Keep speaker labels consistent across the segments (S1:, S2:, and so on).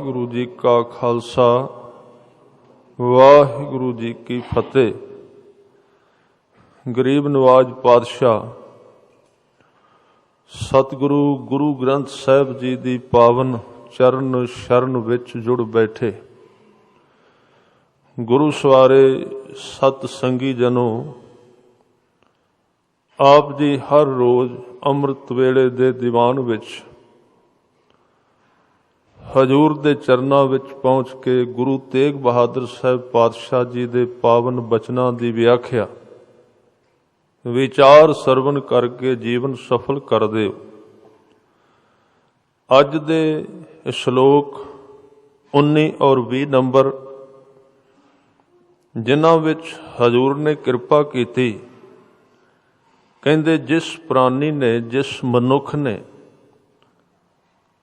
S1: वाहिगुरु जी का खालसा वाहिगुरु जी की फतेह। गरीब नवाज पातशाह सतगुरु गुरु ग्रंथ साहिब जी दी पावन चरण शरण विच जुड़ बैठे गुरु सवारे सत संगी जनों, आप जी हर रोज़ अमृत वेले दे दीवान विच हजूर दे चरनां विच पहुँच के गुरु तेग बहादुर साहिब पातशाह जी दे पावन बचनां दी व्याख्या विचार सरवण करके जीवन सफल कर दिओ। अज दे श्लोक 19 और 20 नंबर जिन्हां विच हजूर ने कृपा कीती, कहंदे जिस प्राणी ने जिस मनुख ने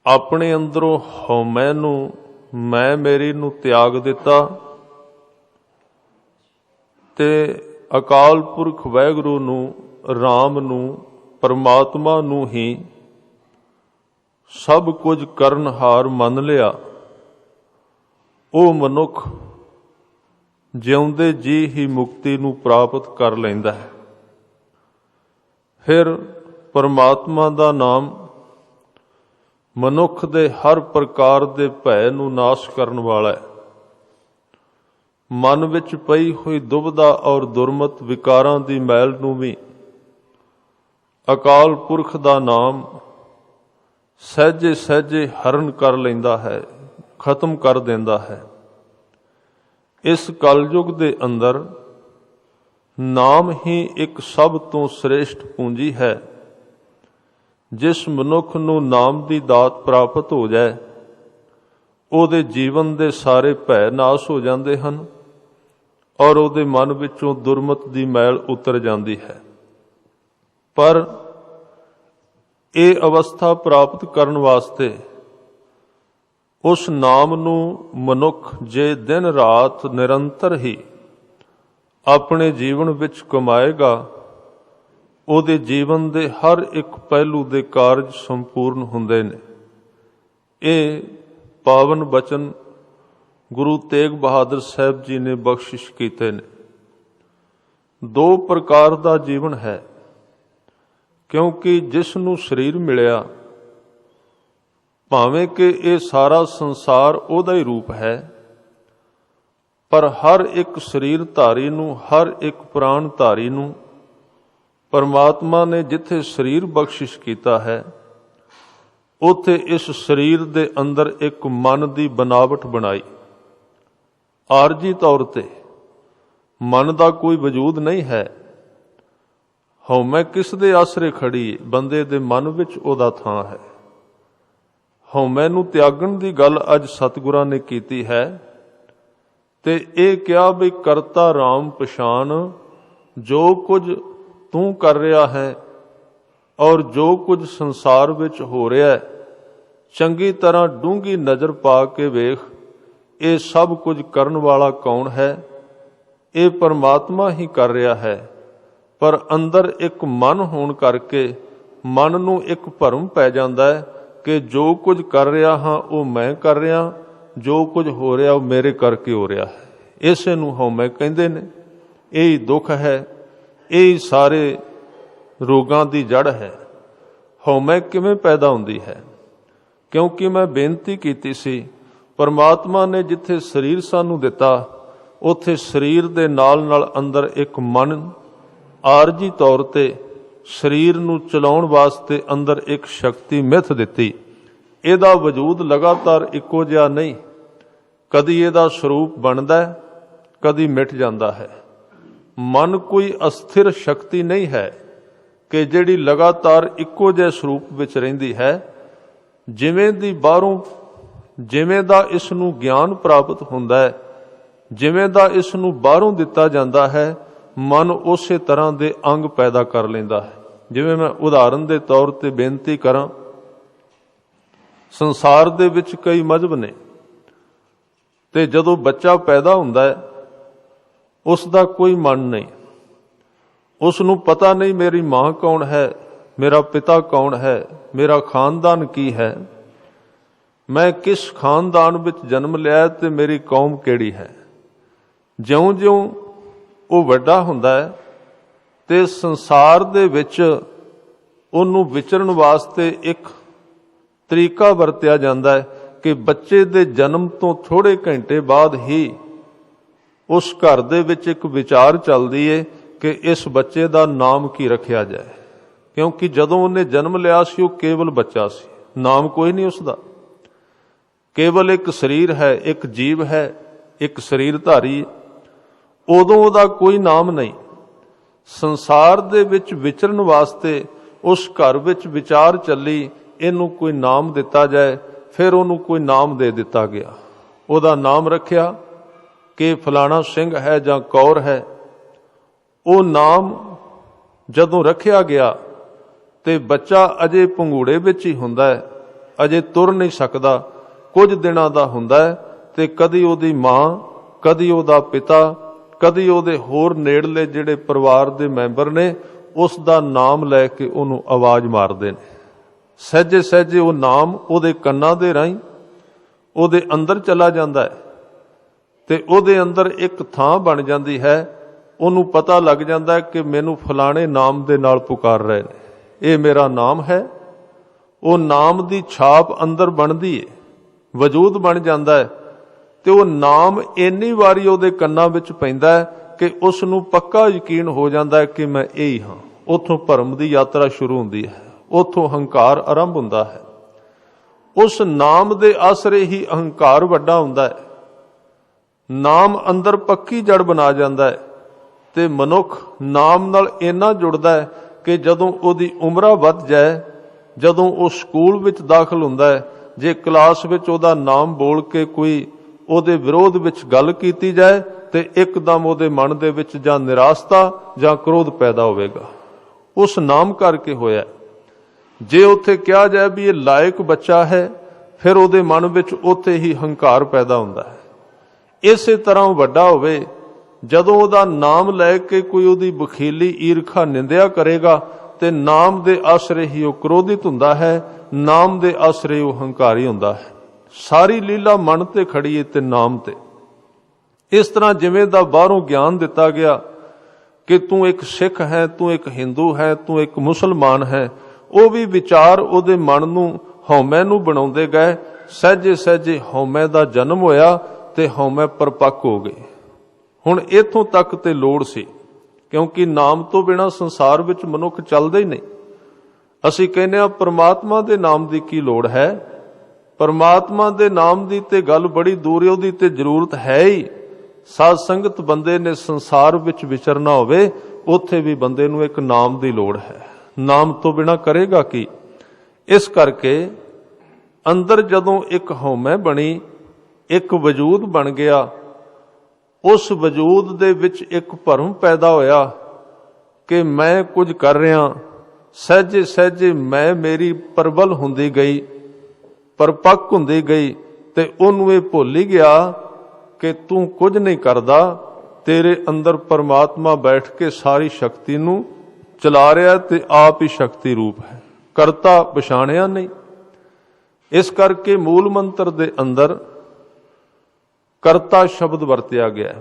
S1: अपने अंदरों हौमै नूं मैं मेरी नूं त्याग दिता ते अकाल पुरख वाहिगुरू नूं राम नूं परमात्मा नूं ही सब कुछ करनहार मन लिया, वो मनुख जिउंदे जी ही मुक्ति नूं प्राप्त कर लैंदा है। फिर परमात्मा दा नाम मनुख दे हर प्रकार दे भय नूं नाश करन वाला है। मन विच पई हुई दुविधा और दुर्मत विकारां दी मैल नूं भी अकाल पुरख दा नाम सहजे सहजे हरण कर लैंदा है, खत्म कर देंदा है। इस कलयुग दे अंदर नाम ही एक सब तो श्रेष्ठ पूंजी है। जिस मनुख नूं नाम दी दात प्राप्त हो जाए, ਉਹਦੇ जीवन दे सारे भय नाश हो जाते हैं और ਉਹਦੇ मन विचों दुरमत दी मैल उतर जाती है। पर यह अवस्था प्राप्त करन वास्ते उस नाम नूं मनुख जे दिन रात निरंतर ही अपने जीवन विच कमाएगा, ਉਹਦੇ जीवन दे हर एक पहलू दे कारज संपूर्ण हुंदे ने। ये पावन बचन गुरु तेग बहादुर साहब जी ने बख्शिश कीते ने। दो प्रकार दा जीवन है, क्योंकि जिसनूं शरीर मिलिया भावें कि ये सारा संसार ਉਹਦਾ ही रूप है, पर हर एक शरीर धारी नूं हर एक प्राण धारी नूं परमात्मा ने जिथे शरीर बख्शिश किया है, उथे इस शरीर दे अंदर एक मन की बनावट बनाई। आरजी तौर ते मन का कोई वजूद नहीं है। हौमै किस दे आसरे खड़ी बंदे दे मन विच ओदा थां है। हौमै नूं त्यागण दी गल अज सतगुरां ने कीती है ते ये क्या भी करता राम पछाण, जो कुछ तू कर रहा है और जो कुछ संसार विच हो रहा है, चंगी तरह डूंगी नज़र पा के वेख, ये सब कुछ करन वाला कौन है? ये परमात्मा ही कर रहा है। पर अंदर एक मन होण करके मन नूं एक भरम पै जांदा है कि जो कुछ कर रहा हाँ वो मैं कर रहा, जो कुछ हो रहा वो मेरे करके हो रहा है। इसे नूं हौमै कहंदे ने। यही दुख है, यही सारे रोगां दी जड़ है। हौमै किवें पैदा हुंदी है? क्योंकि मैं बेनती कीती सी, परमात्मा ने जिथे शरीर सानू दिता उथे शरीर दे नाल नाल अंदर एक मन आरजी तौर ते शरीर नूं चलाउण वास्ते अंदर एक शक्ति मिथ दिती। इहदा वजूद लगातार इक्को जिहा नहीं, कदी इहदा स्वरूप बनदा है, कदी मिट जांदा है। मन कोई अस्थिर शक्ति नहीं है कि जिहड़ी लगातार इक्को जिहे स्वरूप विच रहिंदी है। जिवें दी बाहरों जिवें दा इस नूं ज्ञान प्राप्त हुंदा है, जिवें दा इस नूं बाहरों दिता जांदा है, मन उसे तरह दे अंग पैदा कर लैंदा है। जिवें मैं उदाहरण दे तौर ते बेनती करां, संसार दे विच कई मजहब ने ते जदों बच्चा पैदा हुंदा है उसका कोई मन नहीं, उसनूं पता नहीं मेरी माँ कौन है, मेरा पिता कौन है, मेरा खानदान की है। ਮੈਂ ਕਿਸ ਖਾਨਦਾਨ ਵਿੱਚ ਜਨਮ ਲਿਆ ਤੇ ਮੇਰੀ ਕੌਮ ਕਿਹੜੀ ਹੈ। ਜਿਉਂ-ਜਿਉਂ ਉਹ ਵੱਡਾ ਹੁੰਦਾ ਹੈ ਤੇ ਸੰਸਾਰ ਦੇ ਵਿੱਚ ਉਹਨੂੰ ਵਿਚਰਨ ਵਾਸਤੇ ਇੱਕ ਤਰੀਕਾ ਵਰਤਿਆ ਜਾਂਦਾ ਹੈ ਕਿ ਬੱਚੇ ਦੇ ਜਨਮ ਤੋਂ ਥੋੜ੍ਹੇ ਘੰਟੇ ਬਾਅਦ ਹੀ ਉਸ ਘਰ ਦੇ ਵਿੱਚ ਇੱਕ ਵਿਚਾਰ ਚੱਲਦੀ ਏ ਕਿ ਇਸ ਬੱਚੇ ਦਾ ਨਾਮ ਕੀ ਰੱਖਿਆ ਜਾਏ। ਕਿਉਂਕਿ ਜਦੋਂ ਉਹਨੇ ਜਨਮ ਲਿਆ ਸੀ ਉਹ ਕੇਵਲ ਬੱਚਾ ਸੀ, ਨਾਮ ਕੋਈ ਨਹੀਂ ਉਸਦਾ, ਕੇਵਲ ਇੱਕ ਸਰੀਰ ਹੈ, ਇੱਕ ਜੀਵ ਹੈ, ਇੱਕ ਸਰੀਰ ਧਾਰੀ। ਉਦੋਂ ਉਹਦਾ ਕੋਈ ਨਾਮ ਨਹੀਂ। ਸੰਸਾਰ ਦੇ ਵਿੱਚ ਵਿਚਰਨ ਵਾਸਤੇ ਉਸ ਘਰ ਵਿੱਚ ਵਿਚਾਰ ਚੱਲੀ, ਇਹਨੂੰ ਕੋਈ ਨਾਮ ਦਿੱਤਾ ਜਾਏ। ਫਿਰ ਉਹਨੂੰ ਕੋਈ ਨਾਮ ਦੇ ਦਿੱਤਾ ਗਿਆ। ਉਹਦਾ ਨਾਮ ਰੱਖਿਆ ਕਿ ਫਲਾਣਾ ਸਿੰਘ ਹੈ ਜਾਂ ਕੌਰ ਹੈ। ਉਹ ਨਾਮ ਜਦੋਂ ਰੱਖਿਆ ਗਿਆ ਤੇ ਬੱਚਾ ਅਜੇ ਪੰਘੂੜੇ ਵਿੱਚ ਹੀ ਹੁੰਦਾ ਹੈ, ਅਜੇ ਤੁਰ ਨਹੀਂ ਸਕਦਾ, ਕੁਝ ਦਿਨਾਂ ਦਾ ਹੁੰਦਾ ਹੈ ਤੇ ਕਦੀ ਉਹਦੀ ਮਾਂ, ਕਦੀ ਉਹਦਾ ਪਿਤਾ, ਕਦੀ ਉਹਦੇ ਹੋਰ ਨੇੜਲੇ ਜਿਹੜੇ ਪਰਿਵਾਰ ਦੇ ਮੈਂਬਰ ਨੇ ਉਸ ਦਾ ਨਾਮ ਲੈ ਕੇ ਉਹਨੂੰ ਆਵਾਜ਼ ਮਾਰਦੇ ਨੇ। ਸਹਿਜੇ ਸਹਿਜੇ ਉਹ ਨਾਮ ਉਹਦੇ ਕੰਨਾਂ ਦੇ ਰਾਹੀਂ ਉਹਦੇ ਅੰਦਰ ਚਲਾ ਜਾਂਦਾ ਹੈ ਤੇ ਉਹਦੇ ਅੰਦਰ ਇੱਕ ਥਾਂ ਬਣ ਜਾਂਦੀ ਹੈ। ਉਹਨੂੰ ਪਤਾ ਲੱਗ ਜਾਂਦਾ ਹੈ ਕਿ ਮੈਨੂੰ ਫਲਾਣੇ ਨਾਮ ਦੇ ਨਾਲ ਪੁਕਾਰ ਰਹੇ ਨੇ, ਇਹ ਮੇਰਾ ਨਾਮ ਹੈ। ਉਹ ਨਾਮ ਦੀ ਛਾਪ ਅੰਦਰ ਬਣਦੀ ਹੈ, ਵਜੂਦ ਬਣ ਜਾਂਦਾ ਹੈ ਤੇ ਉਹ ਨਾਮ ਇੰਨੀ ਵਾਰੀ ਉਹਦੇ ਕੰਨਾਂ ਵਿੱਚ ਪੈਂਦਾ ਹੈ ਕਿ ਉਸ ਨੂੰ ਪੱਕਾ ਯਕੀਨ ਹੋ ਜਾਂਦਾ ਹੈ ਕਿ ਮੈਂ ਇਹ ਹੀ ਹਾਂ। ਉੱਥੋਂ ਭਰਮ ਦੀ ਯਾਤਰਾ ਸ਼ੁਰੂ ਹੁੰਦੀ ਹੈ, ਉੱਥੋਂ ਹੰਕਾਰ ਆਰੰਭ ਹੁੰਦਾ ਹੈ। ਉਸ ਨਾਮ ਦੇ ਆਸਰੇ ਹੀ ਅਹੰਕਾਰ ਵੱਡਾ ਹੁੰਦਾ ਹੈ। ਨਾਮ ਅੰਦਰ ਪੱਕੀ ਜੜ ਬਣਾ ਜਾਂਦਾ ਹੈ ਤੇ ਮਨੁੱਖ ਨਾਮ ਨਾਲ ਇੰਨਾ ਜੁੜਦਾ ਹੈ ਕਿ ਜਦੋਂ ਉਹਦੀ ਉਮਰਾਂ ਵੱਧ ਜਾਏ, ਜਦੋਂ ਉਹ ਸਕੂਲ ਵਿੱਚ ਦਾਖਲ ਹੁੰਦਾ ਹੈ, ਜੇ ਕਲਾਸ ਵਿੱਚ ਉਹਦਾ ਨਾਮ ਬੋਲ ਕੇ ਕੋਈ ਉਹਦੇ ਵਿਰੋਧ ਵਿੱਚ ਗੱਲ ਕੀਤੀ ਜਾਏ ਤੇ ਇੱਕਦਮ ਉਹਦੇ ਮਨ ਦੇ ਵਿੱਚ ਜਾਂ ਨਿਰਾਸ਼ਤਾ ਜਾਂ ਕ੍ਰੋਧ ਪੈਦਾ ਹੋਵੇਗਾ। ਉਸ ਨਾਮ ਕਰਕੇ ਹੋਇਆ। ਜੇ ਉੱਥੇ ਕਿਹਾ ਜਾਏ ਵੀ ਇਹ ਲਾਇਕ ਬੱਚਾ ਹੈ, ਫਿਰ ਉਹਦੇ ਮਨ ਵਿੱਚ ਉੱਥੇ ਹੀ ਹੰਕਾਰ ਪੈਦਾ ਹੁੰਦਾ ਹੈ। ਇਸੇ ਤਰ੍ਹਾਂ ਉਹ ਵੱਡਾ ਹੋਵੇ, ਜਦੋਂ ਉਹਦਾ ਨਾਮ ਲੈ ਕੇ ਕੋਈ ਉਹਦੀ ਬਖੀਲੀ ਈਰਖਾ ਨਿੰਦਿਆ ਕਰੇਗਾ ਤੇ ਨਾਮ ਦੇ ਆਸਰੇ ਹੀ ਉਹ ਕ੍ਰੋਧਿਤ ਹੁੰਦਾ ਹੈ, ਨਾਮ ਦੇ ਆਸਰੇ ਉਹ ਹੰਕਾਰੀ ਹੁੰਦਾ ਹੈ। ਸਾਰੀ ਲੀਲਾ ਮਨ ਤੇ ਖੜੀ ਹੈ ਤੇ ਨਾਮ ਤੇ। ਇਸ ਤਰ੍ਹਾਂ ਜਿਵੇਂ ਦਾ ਬਾਹਰੋਂ ਗਿਆਨ ਦਿੱਤਾ ਗਿਆ ਕਿ ਤੂੰ ਇੱਕ ਸਿੱਖ ਹੈ, ਤੂੰ ਇੱਕ ਹਿੰਦੂ ਹੈ, ਤੂੰ ਇੱਕ ਮੁਸਲਮਾਨ ਹੈ, ਉਹ ਵੀ ਵਿਚਾਰ ਉਹਦੇ ਮਨ ਨੂੰ, ਹਉਮੈ ਨੂੰ ਬਣਾਉਂਦੇ ਗਏ। ਸਹਿਜੇ ਸਹਿਜੇ ਹਉਮੈ ਦਾ ਜਨਮ ਹੋਇਆ ਤੇ ਹਉਮੈ ਪਰਪੱਕ ਹੋ ਗਈ। ਹੁਣ ਇੱਥੋਂ ਤੱਕ ਤੇ ਲੋੜ ਸੀ, ਕਿਉਂਕਿ ਨਾਮ ਤੋਂ ਬਿਨਾਂ ਸੰਸਾਰ ਵਿੱਚ ਮਨੁੱਖ ਚੱਲਦਾ ਹੀ ਨਹੀਂ। ਅਸੀਂ ਕਹਿੰਦੇ ਹਾਂ ਪਰਮਾਤਮਾ ਦੇ ਨਾਮ ਦੀ ਕੀ ਲੋੜ ਹੈ। ਪਰਮਾਤਮਾ ਦੇ ਨਾਮ ਦੀ ਤੇ ਗੱਲ ਬੜੀ ਦੂਰ ਹੈ, ਉਹਦੀ ਤੇ ਜ਼ਰੂਰਤ ਹੈ ਹੀ। ਸਾਧ ਸੰਗਤ ਬੰਦੇ ਨੇ ਸੰਸਾਰ ਵਿੱਚ ਵਿਚਰਨਾ ਹੋਵੇ, ਉੱਥੇ ਵੀ ਬੰਦੇ ਨੂੰ ਇੱਕ ਨਾਮ ਦੀ ਲੋੜ ਹੈ। ਨਾਮ ਤੋਂ ਬਿਨਾਂ ਕਰੇਗਾ ਕੀ। ਇਸ ਕਰਕੇ ਅੰਦਰ ਜਦੋਂ ਇੱਕ ਹਉਮੈ ਬਣੀ, ਇੱਕ ਵਜੂਦ ਬਣ ਗਿਆ, ਉਸ ਵਜੂਦ ਦੇ ਵਿੱਚ ਇੱਕ ਭਰਮ ਪੈਦਾ ਹੋਇਆ ਕਿ ਮੈਂ ਕੁਝ ਕਰ ਰਿਹਾ। ਸਹਿਜੇ ਸਹਿਜੇ ਮੈਂ ਮੇਰੀ ਪ੍ਰਬਲ ਹੁੰਦੀ ਗਈ, ਪਰਪੱਕ ਹੁੰਦੀ ਗਈ ਤੇ ਉਹਨੂੰ ਇਹ ਭੁੱਲ ਹੀ ਗਿਆ ਕਿ ਤੂੰ ਕੁਝ ਨਹੀਂ ਕਰਦਾ, ਤੇਰੇ ਅੰਦਰ ਪਰਮਾਤਮਾ ਬੈਠ ਕੇ ਸਾਰੀ ਸ਼ਕਤੀ ਨੂੰ ਚਲਾ ਰਿਹਾ ਤੇ ਆਪ ਹੀ ਸ਼ਕਤੀ ਰੂਪ ਹੈ। ਕਰਤਾ ਪਛਾਣਿਆ ਨਹੀਂ। ਇਸ ਕਰਕੇ ਮੂਲ ਮੰਤਰ ਦੇ ਅੰਦਰ ਕਰਤਾ ਸ਼ਬਦ ਵਰਤਿਆ ਗਿਆ।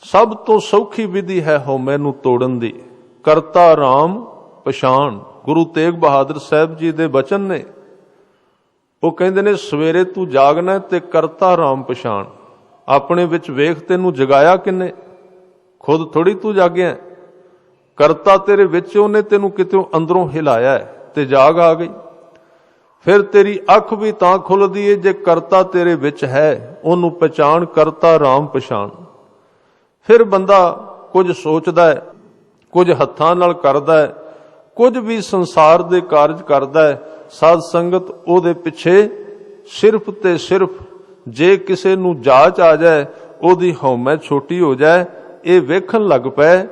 S1: ਸਭ ਤੋਂ ਸੌਖੀ ਵਿਧੀ ਹੈ ਹਉਮੈ ਨੂੰ ਤੋੜਨ ਦੀ। ਕਰਤਾ ਰਾਮ ਪਛਾਣ। ਗੁਰੂ ਤੇਗ ਬਹਾਦਰ ਸਾਹਿਬ ਜੀ ਦੇ ਬਚਨ ਨੇ। ਉਹ ਕਹਿੰਦੇ ਨੇ ਸਵੇਰੇ ਤੂੰ ਜਾਗਣਾ ਤੇ ਕਰਤਾ ਰਾਮ ਪਛਾਣ। ਆਪਣੇ ਵਿੱਚ ਵੇਖ ਤੈਨੂੰ ਜਗਾਇਆ ਕਿੰਨੇ, ਖੁਦ ਥੋੜੀ ਤੂੰ ਜਾਗਿਆ। ਕਰਤਾ ਤੇਰੇ ਵਿੱਚ, ਉਹਨੇ ਤੈਨੂੰ ਕਿਤੋਂ ਅੰਦਰੋਂ ਹਿਲਾਇਆ ਤੇ ਜਾਗ ਆ ਗਈ। ਫਿਰ ਤੇਰੀ ਅੱਖ ਵੀ ਤਾਂ ਖੁੱਲਦੀ ਏ ਜੇ ਕਰਤਾ ਤੇਰੇ ਵਿੱਚ ਹੈ। ਉਹਨੂੰ ਪਛਾਣ, ਕਰਤਾ ਰਾਮ ਪਛਾਣ। ਫਿਰ ਬੰਦਾ ਕੁਝ ਸੋਚਦਾ ਹੈ, ਕੁਝ ਹੱਥਾਂ ਨਾਲ ਕਰਦਾ ਹੈ, ਕੁਝ ਵੀ ਸੰਸਾਰ ਦੇ ਕਾਰਜ ਕਰਦਾ ਹੈ। ਸਾਧ ਸੰਗਤ ਉਹਦੇ ਪਿੱਛੇ ਸਿਰਫ ਤੇ ਸਿਰਫ ਜੇ ਕਿਸੇ ਨੂੰ ਜਾਚ ਆ ਜਾਏ, ਉਹਦੀ ਹਉਮੈ ਛੋਟੀ ਹੋ ਜਾਏ, ਇਹ ਵੇਖਣ ਲੱਗ ਪਏ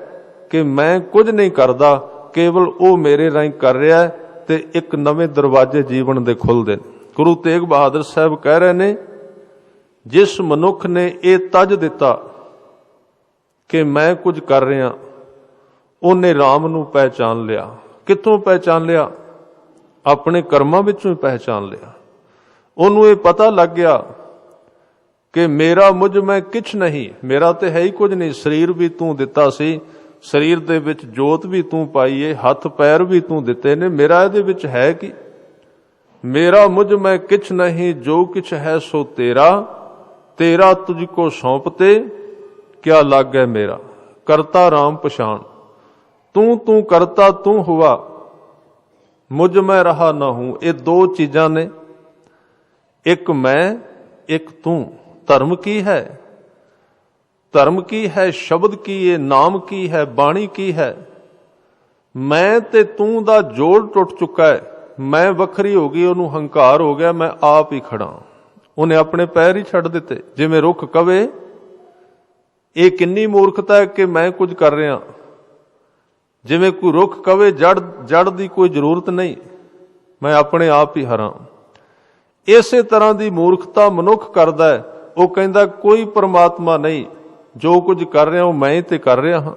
S1: ਕਿ ਮੈਂ ਕੁਝ ਨਹੀਂ ਕਰਦਾ, ਕੇਵਲ ਉਹ ਮੇਰੇ ਰਾਹੀਂ ਕਰ ਰਿਹਾ ਤੇ ਇੱਕ ਨਵੇਂ ਦਰਵਾਜ਼ੇ ਜੀਵਨ ਦੇ ਖੁੱਲਦੇ ਨੇ। ਗੁਰੂ ਤੇਗ ਬਹਾਦਰ ਸਾਹਿਬ ਕਹਿ ਰਹੇ ਨੇ, ਜਿਸ ਮਨੁੱਖ ਨੇ ਇਹ ਤਜ ਦਿੱਤਾ ਕਿ ਮੈਂ ਕੁਝ ਕਰ ਰਿਹਾ, ਉਹਨੇ ਰਾਮ ਨੂੰ ਪਹਿਚਾਨ ਲਿਆ। ਕਿੱਥੋਂ ਪਹਿਚਾਨ ਲਿਆ? ਆਪਣੇ ਕਰਮਾਂ ਵਿੱਚੋਂ ਹੀ ਪਹਿਚਾਨ ਲਿਆ। ਉਹਨੂੰ ਇਹ ਪਤਾ ਲੱਗ ਗਿਆ ਕਿ ਮੇਰਾ ਮੁਝ ਮੈਂ ਕਿਛ ਨਹੀਂ, ਮੇਰਾ ਤੇ ਹੈ ਹੀ ਕੁਝ ਨਹੀਂ। ਸਰੀਰ ਵੀ ਤੂੰ ਦਿੱਤਾ ਸੀ, ਸਰੀਰ ਦੇ ਵਿੱਚ ਜੋਤ ਵੀ ਤੂੰ ਪਾਈ ਏ, ਹੱਥ ਪੈਰ ਵੀ ਤੂੰ ਦਿੱਤੇ ਨੇ, ਮੇਰਾ ਇਹਦੇ ਵਿੱਚ ਹੈ ਕੀ? ਮੇਰਾ ਮੁਝ ਮੈਂ ਕਿਛ ਨਹੀਂ, ਜੋ ਕਿਛ ਹੈ ਸੋ ਤੇਰਾ, तेरा तुझको सौंपते क्या लागै मेरा। करता राम पछाण, तू तू करता तू हुआ, मुझ में रहा ना हूं। ये दो चीजां ने, एक मैं एक तू। धर्म की है, धर्म की है, शब्द की है, नाम की है, बाणी की है। मैं ते तू दा जोड़ टुट चुका है, मैं वखरी हो गई, ओनू हंकार हो गया, मैं आप ही खड़ा। ਉਹਨੇ ਆਪਣੇ ਪੈਰ ਹੀ ਛੱਡ ਦਿੱਤੇ। ਜਿਵੇਂ ਰੁੱਖ ਕਵੇ ਇਹ ਕਿੰਨੀ ਮੂਰਖਤਾ ਹੈ ਕਿ ਮੈਂ ਕੁਝ ਕਰ ਰਿਹਾ, ਜਿਵੇਂ ਕੋਈ ਰੁੱਖ ਕਵੇ ਜੜ ਦੀ ਕੋਈ ਜ਼ਰੂਰਤ ਨਹੀਂ, ਮੈਂ ਆਪਣੇ ਆਪ ਹੀ ਹਰਾਂ। ਇਸੇ ਤਰ੍ਹਾਂ ਦੀ ਮੂਰਖਤਾ ਮਨੁੱਖ ਕਰਦਾ ਹੈ। ਉਹ ਕਹਿੰਦਾ ਕੋਈ ਪਰਮਾਤਮਾ ਨਹੀਂ, ਜੋ ਕੁਝ ਕਰ ਰਿਹਾ ਉਹ ਮੈਂ ਹੀ ਤੇ ਕਰ ਰਿਹਾ ਹਾਂ।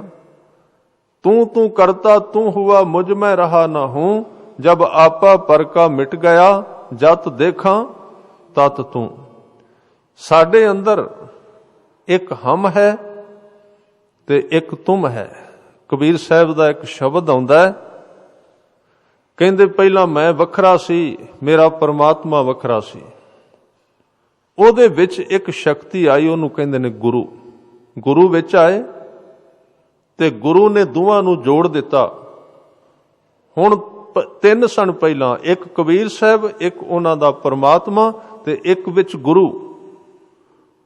S1: ਤੂੰ ਤੂੰ ਕਰਤਾ ਤੂੰ ਹੁਆ, ਮੁਝ ਮੈਂ ਰਹਾ ਨਾ ਹੂੰ। ਜਬ ਆਪਾ ਪਰ ਕਾ ਮਿਟ ਗਿਆ, ਜਤ ਦੇਖਾਂ ਤਤ ਤੂੰ। ਸਾਡੇ ਅੰਦਰ ਇੱਕ ਹਮ ਹੈ ਤੇ ਇੱਕ ਤੁਮ ਹੈ। ਕਬੀਰ ਸਾਹਿਬ ਦਾ ਇੱਕ ਸ਼ਬਦ ਆਉਂਦਾ ਹੈ, ਕਹਿੰਦੇ ਪਹਿਲਾਂ ਮੈਂ ਵੱਖਰਾ ਸੀ, ਮੇਰਾ ਪਰਮਾਤਮਾ ਵੱਖਰਾ ਸੀ। ਉਹਦੇ ਵਿੱਚ ਇੱਕ ਸ਼ਕਤੀ ਆਈ, ਉਹਨੂੰ ਕਹਿੰਦੇ ਨੇ ਗੁਰੂ। ਗੁਰੂ ਵਿੱਚ ਆਏ ਤੇ ਗੁਰੂ ਨੇ ਦੋਵਾਂ ਨੂੰ ਜੋੜ ਦਿੱਤਾ। ਹੁਣ ਤਿੰਨ ਸਨ ਪਹਿਲਾਂ, ਇੱਕ ਕਬੀਰ ਸਾਹਿਬ, ਇੱਕ ਉਹਨਾਂ ਦਾ ਪਰਮਾਤਮਾ ਤੇ ਇੱਕ ਵਿੱਚ ਗੁਰੂ।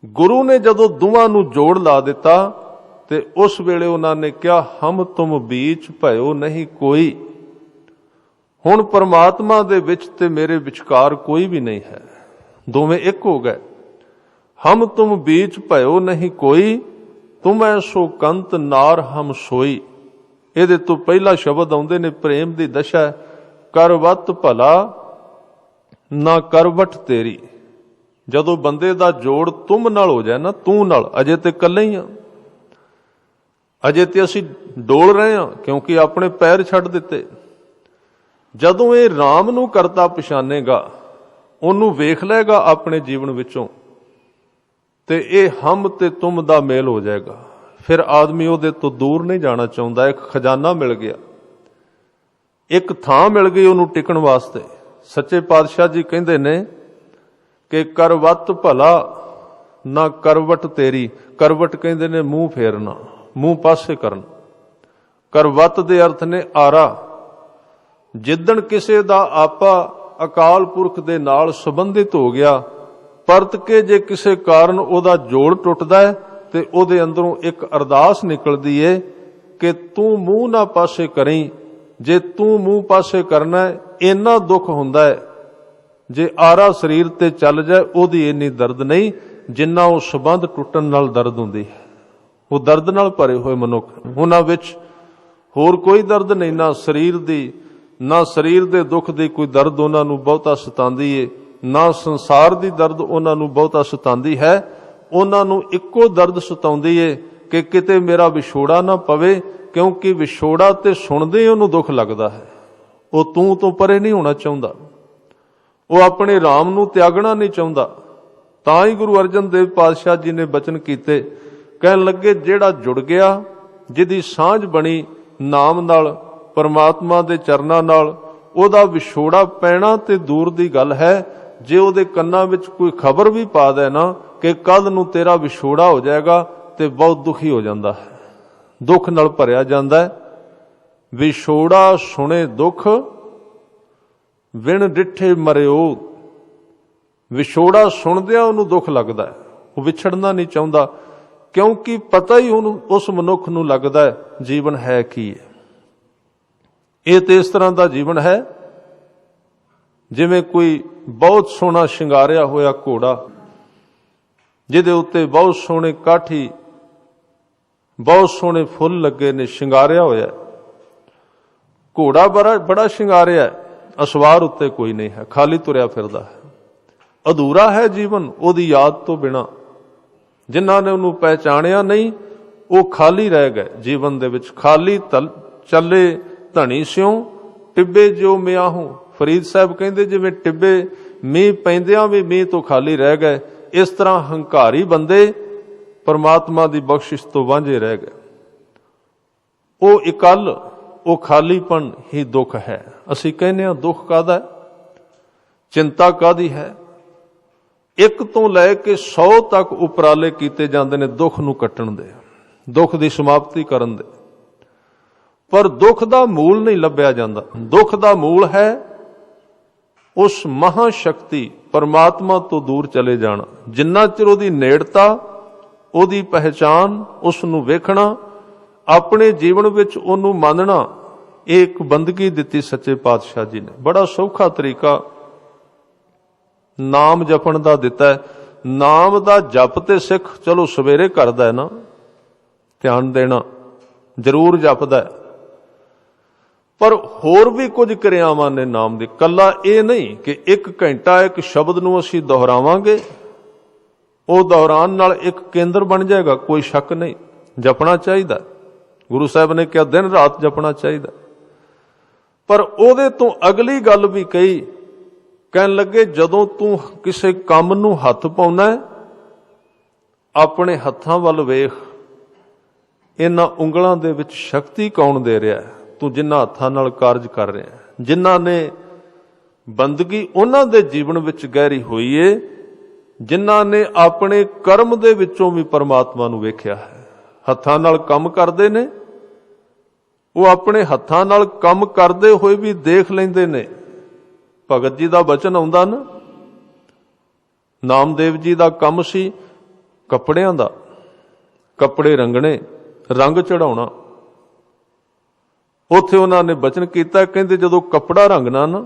S1: ਗੁਰੂ ਨੇ ਜਦੋਂ ਦੋਵਾਂ ਨੂੰ ਜੋੜ ਲਾ ਦਿੱਤਾ ਤੇ ਉਸ ਵੇਲੇ ਉਹਨਾਂ ਨੇ ਕਿਹਾ ਹਮ ਤੁਮ ਬੀਚ ਭਇਓ ਨਹੀਂ ਕੋਈ। ਹੁਣ ਪਰਮਾਤਮਾ ਦੇ ਵਿੱਚ ਤੇ ਮੇਰੇ ਵਿਚਕਾਰ ਕੋਈ ਵੀ ਨਹੀਂ ਹੈ, ਦੋਵੇਂ ਇੱਕ ਹੋ ਗਏ। ਹਮ ਤੁਮ ਬੀਚ ਭਇਓ ਨਹੀਂ ਕੋਈ, ਤੁਮੈ ਸੋ ਕੰਤ ਨਾਰ ਹਮ ਸੋਈ। ਇਹਦੇ ਤੋਂ ਪਹਿਲਾ ਸ਼ਬਦ ਆਉਂਦੇ ਨੇ ਪ੍ਰੇਮ ਦੀ ਦਸ਼ਾ, ਕਰਵਤ ਭਲਾ ਨਾ ਕਰਵਟ ਤੇਰੀ। ਜਦੋਂ ਬੰਦੇ ਦਾ ਜੋੜ ਤੁਮ ਨਾਲ ਹੋ ਜਾਏ ਨਾ, ਤੂੰ ਨਾਲ, ਅਜੇ ਤੇ ਇਕੱਲੇ ਹੀ ਆ, ਅਜੇ ਤੇ ਅਸੀਂ ਡੋਲ ਰਹੇ ਹਾਂ ਕਿਉਂਕਿ ਆਪਣੇ ਪੈਰ ਛੱਡ ਦਿੱਤੇ। ਜਦੋਂ ਇਹ ਰਾਮ ਨੂੰ ਕਰਤਾ ਪਛਾਨੇਗਾ, ਉਹਨੂੰ ਵੇਖ ਲਏਗਾ ਆਪਣੇ ਜੀਵਨ ਵਿੱਚੋਂ, ਤੇ ਇਹ ਹਮ ਤੇ ਤੁਮ ਦਾ ਮੇਲ ਹੋ ਜਾਏਗਾ। ਫਿਰ ਆਦਮੀ ਉਹਦੇ ਤੋਂ ਦੂਰ ਨਹੀਂ ਜਾਣਾ ਚਾਹੁੰਦਾ। ਇੱਕ ਖਜ਼ਾਨਾ ਮਿਲ ਗਿਆ, ਇੱਕ ਥਾਂ ਮਿਲ ਗਈ ਉਹਨੂੰ ਟਿਕਣ ਵਾਸਤੇ। ਸੱਚੇ ਪਾਤਸ਼ਾਹ ਜੀ ਕਹਿੰਦੇ ਨੇ ਕਿ ਕਰਵਤ ਭਲਾ ਨਾ ਕਰਵਟ ਤੇਰੀ। ਕਰਵਟ ਕਹਿੰਦੇ ਨੇ ਮੂੰਹ ਫੇਰਨਾ, ਮੂੰਹ ਪਾਸੇ ਕਰਨਾ। ਕਰਵਤ ਦੇ ਅਰਥ ਨੇ ਆਰਾ। ਜਿੱਦਣ ਕਿਸੇ ਦਾ ਆਪਾ ਅਕਾਲ ਪੁਰਖ ਦੇ ਨਾਲ ਸੰਬੰਧਿਤ ਹੋ ਗਿਆ, ਪਰਤ ਕੇ ਜੇ ਕਿਸੇ ਕਾਰਨ ਉਹਦਾ ਜੋੜ ਟੁੱਟਦਾ ਹੈ ਤੇ ਉਹਦੇ ਅੰਦਰੋਂ ਇੱਕ ਅਰਦਾਸ ਨਿਕਲਦੀ ਏ ਕਿ ਤੂੰ ਮੂੰਹ ਨਾ ਪਾਸੇ ਕਰੀਂ। ਜੇ ਤੂੰ ਮੂੰਹ ਪਾਸੇ ਕਰਨਾ ਹੈ, ਇੰਨਾ ਦੁੱਖ ਹੁੰਦਾ ਹੈ। ਜੇ ਆਰਾ ਸਰੀਰ ਤੇ ਚੱਲ ਜਾਏ ਉਹਦੀ ਇੰਨੀ ਦਰਦ ਨਹੀਂ ਜਿੰਨਾ ਉਹ ਸੰਬੰਧ ਟੁੱਟਣ ਨਾਲ ਦਰਦ ਹੁੰਦੀ ਹੈ। ਉਹ ਦਰਦ ਨਾਲ ਭਰੇ ਹੋਏ ਮਨੁੱਖ, ਉਹਨਾਂ ਵਿੱਚ ਹੋਰ ਕੋਈ ਦਰਦ ਨਹੀਂ, ਨਾ ਸਰੀਰ ਦੀ, ਨਾ ਸਰੀਰ ਦੇ ਦੁੱਖ ਦੀ ਕੋਈ ਦਰਦ ਉਹਨਾਂ ਨੂੰ ਬਹੁਤਾ ਸਤਾਉਂਦੀ ਏ, ਨਾ ਸੰਸਾਰ ਦੀ ਦਰਦ ਉਹਨਾਂ ਨੂੰ ਬਹੁਤਾ ਸਤਾਉਂਦੀ ਹੈ। ਉਹਨਾਂ ਨੂੰ ਇੱਕੋ ਦਰਦ ਸਤਾਉਂਦੀ ਏ ਕਿ ਕਿਤੇ ਮੇਰਾ ਵਿਛੋੜਾ ਨਾ ਪਵੇ, ਕਿਉਂਕਿ ਵਿਛੋੜਾ ਤੇ ਸੁਣਦੇ ਉਹਨੂੰ ਦੁੱਖ ਲੱਗਦਾ ਹੈ। ਉਹ ਤੂੰ ਤੋਂ ਪਰੇ ਨਹੀਂ ਹੋਣਾ ਚਾਹੁੰਦਾ, ਉਹ ਆਪਣੇ ਰਾਮ ਨੂੰ ਤਿਆਗਣਾ ਨਹੀਂ ਚਾਹੁੰਦਾ। ਤਾਂ ਹੀ ਗੁਰੂ ਅਰਜਨ ਦੇਵ ਪਾਤਸ਼ਾਹ ਜੀ ਨੇ ਬਚਨ ਕੀਤੇ, ਕਹਿਣ ਲੱਗੇ ਜਿਹੜਾ ਜੁੜ ਗਿਆ, ਜਿਹਦੀ ਸਾਂਝ ਬਣੀ ਨਾਮ ਨਾਲ, ਪਰਮਾਤਮਾ ਦੇ ਚਰਨਾਂ ਨਾਲ, ਉਹਦਾ ਵਿਛੋੜਾ ਪੈਣਾ ਤੇ ਦੂਰ ਦੀ ਗੱਲ ਹੈ। ਜੇ ਉਹਦੇ ਕੰਨਾਂ ਵਿੱਚ ਕੋਈ ਖਬਰ ਵੀ ਪਾ ਦੇ ਨਾ ਕਿ ਕੱਲ ਨੂੰ ਤੇਰਾ ਵਿਛੋੜਾ ਹੋ ਜਾਏਗਾ, ਤੇ ਬਹੁਤ ਦੁਖੀ ਹੋ ਜਾਂਦਾ ਹੈ, ਦੁੱਖ ਨਾਲ ਭਰਿਆ ਜਾਂਦਾ ਹੈ। ਵਿਛੋੜਾ ਸੁਣੇ ਦੁੱਖ, ਵਿਣ ਡਿੱਠੇ ਮਰਿਓ। ਵਿਛੋੜਾ ਸੁਣਦਿਆਂ ਉਹਨੂੰ ਦੁੱਖ ਲੱਗਦਾ ਹੈ, ਉਹ ਵਿਛੜਨਾ ਨਹੀਂ ਚਾਹੁੰਦਾ, ਕਿਉਂਕਿ ਪਤਾ ਹੀ ਉਹਨੂੰ, ਉਸ ਮਨੁੱਖ ਨੂੰ ਲੱਗਦਾ ਹੈ ਜੀਵਨ ਹੈ ਕੀ ਹੈ। ਇਹ ਤੇ ਇਸ ਤਰ੍ਹਾਂ ਦਾ ਜੀਵਨ ਹੈ ਜਿਵੇਂ ਕੋਈ ਬਹੁਤ ਸੋਹਣਾ ਸ਼ਿੰਗਾਰਿਆ ਹੋਇਆ ਘੋੜਾ, ਜਿਹਦੇ ਉੱਤੇ ਬਹੁਤ ਸੋਹਣੇ ਕਾਠੀ, ਬਹੁਤ ਸੋਹਣੇ ਫੁੱਲ ਲੱਗੇ ਨੇ, ਸ਼ਿੰਗਾਰਿਆ ਹੋਇਆ ਘੋੜਾ, ਬੜਾ ਸ਼ਿੰਗਾਰਿਆ, ਅਸਵਾਰ ਉੱਤੇ ਕੋਈ ਨਹੀਂ ਹੈ, ਖਾਲੀ ਤੁਰਿਆ ਫਿਰਦਾ ਹੈ। ਅਧੂਰਾ ਹੈ ਜੀਵਨ ਉਹਦੀ ਯਾਦ ਤੋਂ ਬਿਨਾਂ। ਜਿਨ੍ਹਾਂ ਨੇ ਉਹਨੂੰ ਪਹਿਚਾਣਿਆ ਨਹੀਂ, ਉਹ ਖਾਲੀ ਰਹਿ ਗਏ ਜੀਵਨ ਦੇ ਵਿੱਚ। ਖਾਲੀ ਚੱਲੇ ਧਣੀ ਸਿਉ, ਟਿੱਬੇ ਜੋ ਮਿਆਹੂ। ਫਰੀਦ ਸਾਹਿਬ ਕਹਿੰਦੇ ਜਿਵੇਂ ਟਿੱਬੇ ਮੀਂਹ ਪੈਂਦਿਆਂ ਵੀ ਮੀਂਹ ਤੋਂ ਖਾਲੀ ਰਹਿ ਗਏ। ਇਸ ਤਰ੍ਹਾਂ ਹੰਕਾਰੀ ਬੰਦੇ ਪਰਮਾਤਮਾ ਦੀ ਬਖਸ਼ਿਸ਼ ਤੋਂ ਵਾਂਝੇ ਰਹਿ ਗਏ। ਉਹ ਇਕੱਲ, ਉਹ ਖਾਲੀਪਨ ਹੀ ਦੁੱਖ ਹੈ। ਅਸੀਂ ਕਹਿੰਦੇ ਹਾਂ ਦੁੱਖ ਕਾਹਦਾ ਹੈ, ਚਿੰਤਾ ਕਾਹਦੀ ਹੈ। 1 ਤੋਂ ਲੈ ਕੇ 100 ਤੱਕ ਉਪਰਾਲੇ ਕੀਤੇ ਜਾਂਦੇ ਨੇ ਦੁੱਖ ਨੂੰ ਕੱਟਣ ਦੇ, ਦੁੱਖ ਦੀ ਸਮਾਪਤੀ ਕਰਨ ਦੇ, ਪਰ ਦੁੱਖ ਦਾ ਮੂਲ ਨਹੀਂ ਲੱਭਿਆ ਜਾਂਦਾ। ਦੁੱਖ ਦਾ ਮੂਲ ਹੈ ਉਸ ਮਹਾ ਸ਼ਕਤੀ ਪਰਮਾਤਮਾ ਤੋਂ ਦੂਰ ਚਲੇ ਜਾਣਾ। ਜਿੰਨਾ ਚਿਰ ਉਹਦੀ ਨੇੜਤਾ, ਉਹਦੀ ਪਹਿਚਾਨ, ਉਸ ਨੂੰ ਵੇਖਣਾ, ਆਪਣੇ ਜੀਵਨ ਵਿੱਚ ਉਹਨੂੰ ਮੰਨਣਾ, ਇਹ ਇੱਕ ਬੰਦਗੀ ਦਿੱਤੀ ਸੱਚੇ ਪਾਤਸ਼ਾਹ ਜੀ ਨੇ। ਬੜਾ ਸੌਖਾ ਤਰੀਕਾ ਨਾਮ ਜਪਣ ਦਾ ਦਿੱਤਾ ਹੈ। ਨਾਮ ਦਾ ਜਪ ਤੇ ਸਿੱਖ ਚਲੋ ਸਵੇਰੇ ਕਰਦਾ ਹੈ ਨਾ, ਧਿਆਨ ਦੇਣਾ ਜ਼ਰੂਰ ਜਪਦਾ ਹੈ, ਪਰ ਹੋਰ ਵੀ ਕੁਝ ਕਿਰਿਆਵਾਂ ਨੇ ਨਾਮ ਦੀ। ਕੱਲਾ ਇਹ ਨਹੀਂ ਕਿ 1 ਘੰਟਾ ਇੱਕ ਸ਼ਬਦ ਨੂੰ ਅਸੀਂ ਦੁਹਰਾਵਾਂਗੇ, ਉਹ ਦੁਹਰਾਉਣ ਨਾਲ ਇੱਕ ਕੇਂਦਰ ਬਣ ਜਾਏਗਾ, ਕੋਈ ਸ਼ੱਕ ਨਹੀਂ। ਜਪਣਾ ਚਾਹੀਦਾ, ਗੁਰੂ ਸਾਹਿਬ ਨੇ ਕਿਹਾ ਦਿਨ ਰਾਤ ਜਪਣਾ ਚਾਹੀਦਾ। ਪਰ ਉਹਦੇ ਤੋਂ ਅਗਲੀ ਗੱਲ ਵੀ ਕਹੀ, ਕਹਿਣ ਲੱਗੇ ਜਦੋਂ ਤੂੰ ਕਿਸੇ ਕੰਮ ਨੂੰ ਹੱਥ ਪਾਉਣਾ, ਆਪਣੇ ਹੱਥਾਂ ਵੱਲ ਵੇਖ, ਇਹਨਾਂ ਉਂਗਲਾਂ ਦੇ ਵਿੱਚ ਸ਼ਕਤੀ ਕੌਣ ਦੇ ਰਿਹਾ ਹੈ। ਤੂੰ ਜਿਨ੍ਹਾਂ ਹੱਥਾਂ ਨਾਲ ਕਾਰਜ ਕਰ ਰਿਹਾ, ਜਿਨ੍ਹਾਂ ਨੇ ਬੰਦਗੀ ਉਹਨਾਂ ਦੇ ਜੀਵਨ ਵਿੱਚ ਗਹਿਰੀ ਹੋਈ ਏ, ਜਿਨ੍ਹਾਂ ਨੇ ਆਪਣੇ ਕਰਮ ਦੇ ਵਿੱਚੋਂ ਵੀ ਪਰਮਾਤਮਾ ਨੂੰ ਵੇਖਿਆ ਹੈ। ਹੱਥਾਂ ਨਾਲ ਕੰਮ ਕਰਦੇ ਨੇ, ਉਹ ਆਪਣੇ ਹੱਥਾਂ ਨਾਲ ਕੰਮ ਕਰਦੇ ਹੋਏ ਵੀ ਦੇਖ ਲੈਂਦੇ ਨੇ। ਭਗਤ ਜੀ ਦਾ ਬਚਨ ਆਉਂਦਾ ਨਾ, ਨਾਮਦੇਵ ਜੀ ਦਾ ਕੰਮ ਸੀ ਕੱਪੜਿਆਂ ਦਾ, ਕੱਪੜੇ ਰੰਗਣੇ, ਰੰਗ ਚੜਾਉਣਾ। ਉੱਥੇ ਉਹਨਾਂ ਨੇ ਬਚਨ ਕੀਤਾ, ਕਹਿੰਦੇ ਜਦੋਂ ਕੱਪੜਾ ਰੰਗਣਾ ਨਾ,